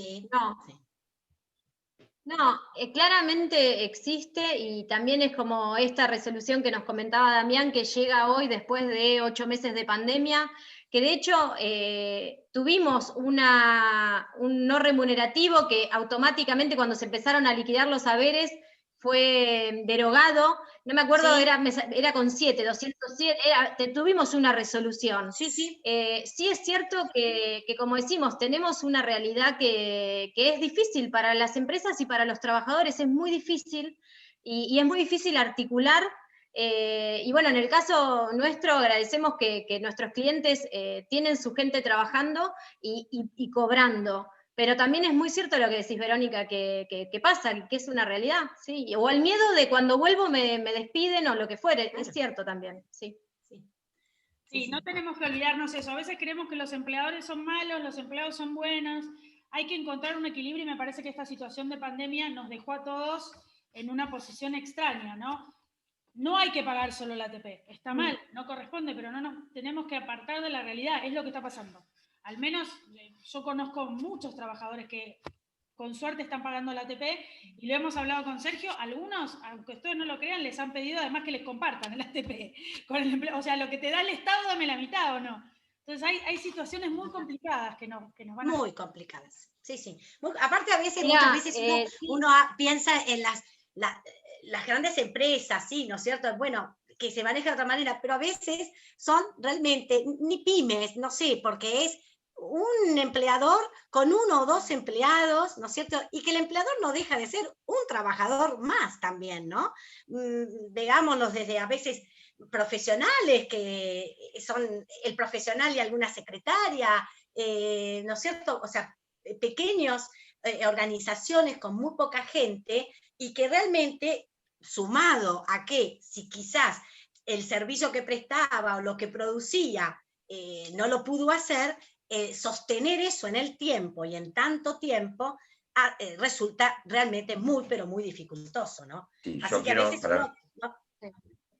S3: No, claramente existe y también es como esta resolución que nos comentaba Damián, que llega hoy después de 8 meses de pandemia, que de hecho tuvimos un no remunerativo que automáticamente cuando se empezaron a liquidar los haberes fue derogado, no me acuerdo, era con 207, tuvimos una resolución. Sí es cierto que como decimos, tenemos una realidad que es difícil para las empresas y para los trabajadores, es muy difícil, y es muy difícil articular, y bueno, en el caso nuestro agradecemos que nuestros clientes tienen su gente trabajando y cobrando. Pero también es muy cierto lo que decís, Verónica, que pasa, que es una realidad, ¿sí? O el miedo de cuando vuelvo me despiden o lo que fuere, es cierto también, sí.
S2: Sí, no tenemos que olvidarnos eso. A veces creemos que los empleadores son malos, los empleados son buenos. Hay que encontrar un equilibrio y me parece que esta situación de pandemia nos dejó a todos en una posición extraña, ¿no? No hay que pagar solo la ATP, está mal, no corresponde, pero no nos tenemos que apartar de la realidad, es lo que está pasando. Al menos yo conozco muchos trabajadores que con suerte están pagando la ATP y lo hemos hablado con Sergio, algunos, aunque ustedes no lo crean, les han pedido además que les compartan el ATP con el empleo, o sea, lo que te da el Estado, dame la mitad o no. Entonces hay situaciones muy complicadas que nos van a...
S1: Muy complicadas, sí. Aparte a veces, muchas veces uno piensa en las grandes empresas, sí, ¿no es cierto? Bueno, que se maneja de otra manera, pero a veces son realmente ni pymes, no sé, porque es un empleador con 1 o 2 empleados, ¿no es cierto? Y que el empleador no deja de ser un trabajador más también, ¿no? Veámoslos desde a veces profesionales, que son el profesional y alguna secretaria, ¿no es cierto? O sea, pequeñas organizaciones con muy poca gente y que realmente, sumado a que si quizás el servicio que prestaba o lo que producía no lo pudo hacer, sostener eso en el tiempo y en tanto tiempo resulta realmente muy, pero muy dificultoso, ¿no?
S5: Sí,
S1: así
S5: yo
S1: que
S5: quiero,
S1: a veces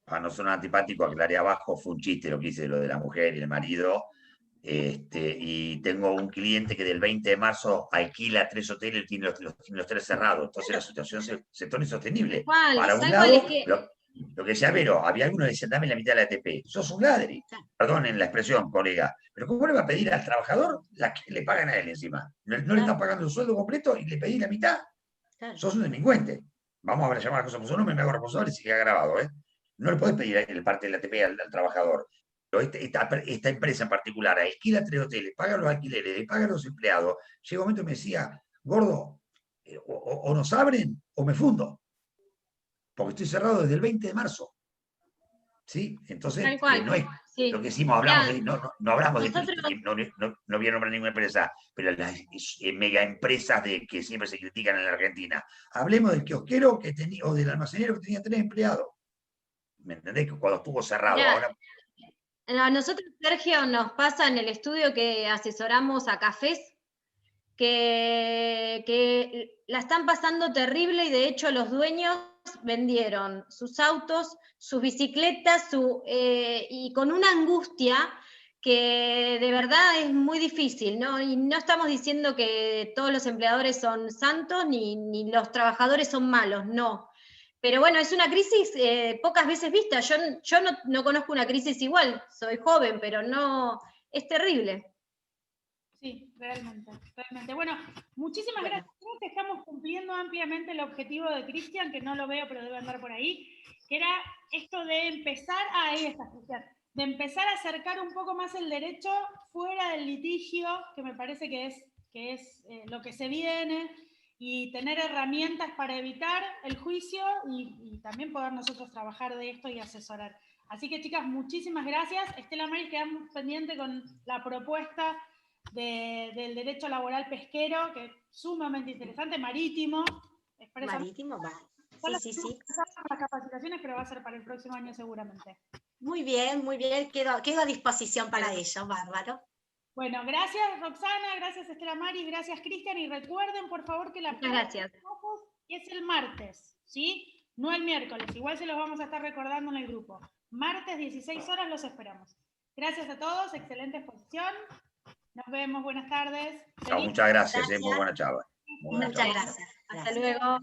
S5: para no sonar antipático, aclaré abajo, fue un chiste lo que hice de lo de la mujer y el marido. Y tengo un cliente que del 20 de marzo alquila 3 hoteles y tiene los 3 cerrados. Entonces la situación se torna insostenible. Para un lado, lo que decía Vero, había algunos que decían, dame la mitad de la ATP. Sos un ladri. Perdonen la expresión, colega. Pero ¿cómo le va a pedir al trabajador la que le pagan a él encima? No le están pagando el sueldo completo y le pedís la mitad. Sos un delincuente. Vamos a llamar a las cosas por su nombre, me hago responsable si queda grabado. No le podés pedir el parte de la ATP al trabajador. Esta empresa en particular alquila 3 hoteles, paga los alquileres, paga los empleados. Llega un momento y me decía, gordo, o nos abren o me fundo, porque estoy cerrado desde el 20 de marzo. ¿Sí? Entonces, no es lo que decimos, no hablamos no voy a nombrar ninguna empresa, pero las mega empresas que siempre se critican en la Argentina. Hablemos del kiosquero o del almacenero que tenía 3 empleados. ¿Me entendés? Que cuando estuvo cerrado, ahora...
S3: A nosotros, Sergio, nos pasa en el estudio que asesoramos a cafés, que la están pasando terrible y de hecho los dueños vendieron sus autos, sus bicicletas, y con una angustia que de verdad es muy difícil, ¿no? Y no estamos diciendo que todos los empleadores son santos ni los trabajadores son malos, no. Pero bueno, es una crisis pocas veces vista. Yo no conozco una crisis igual, soy joven, pero no, es terrible.
S2: Sí, realmente. Bueno, muchísimas gracias. Creo que estamos cumpliendo ampliamente el objetivo de Cristian, que no lo veo, pero debe andar por ahí, que era esto de empezar de empezar a acercar un poco más el derecho fuera del litigio, que me parece que es lo que se viene. y tener herramientas para evitar el juicio y también poder nosotros trabajar de esto y asesorar. Así que, chicas, muchísimas gracias. Estela Maris, quedamos pendientes con la propuesta del derecho laboral pesquero, que es sumamente interesante, marítimo.
S1: Marítimo, vale. Sí.
S2: Las capacitaciones, pero va a ser para el próximo año seguramente.
S1: Muy bien, quedo a disposición para ello, bárbaro.
S2: Bueno, gracias Roxana, gracias Estela Maris, gracias Cristian, y recuerden por favor que la
S3: gracias.
S2: Es el martes, ¿sí? No el miércoles, igual se los vamos a estar recordando en el grupo. Martes, 16 horas, los esperamos. Gracias a todos, excelente exposición. Nos vemos, buenas tardes.
S5: No, muchas gracias. Muy buena charla.
S1: Muchas gracias.
S3: Hasta luego.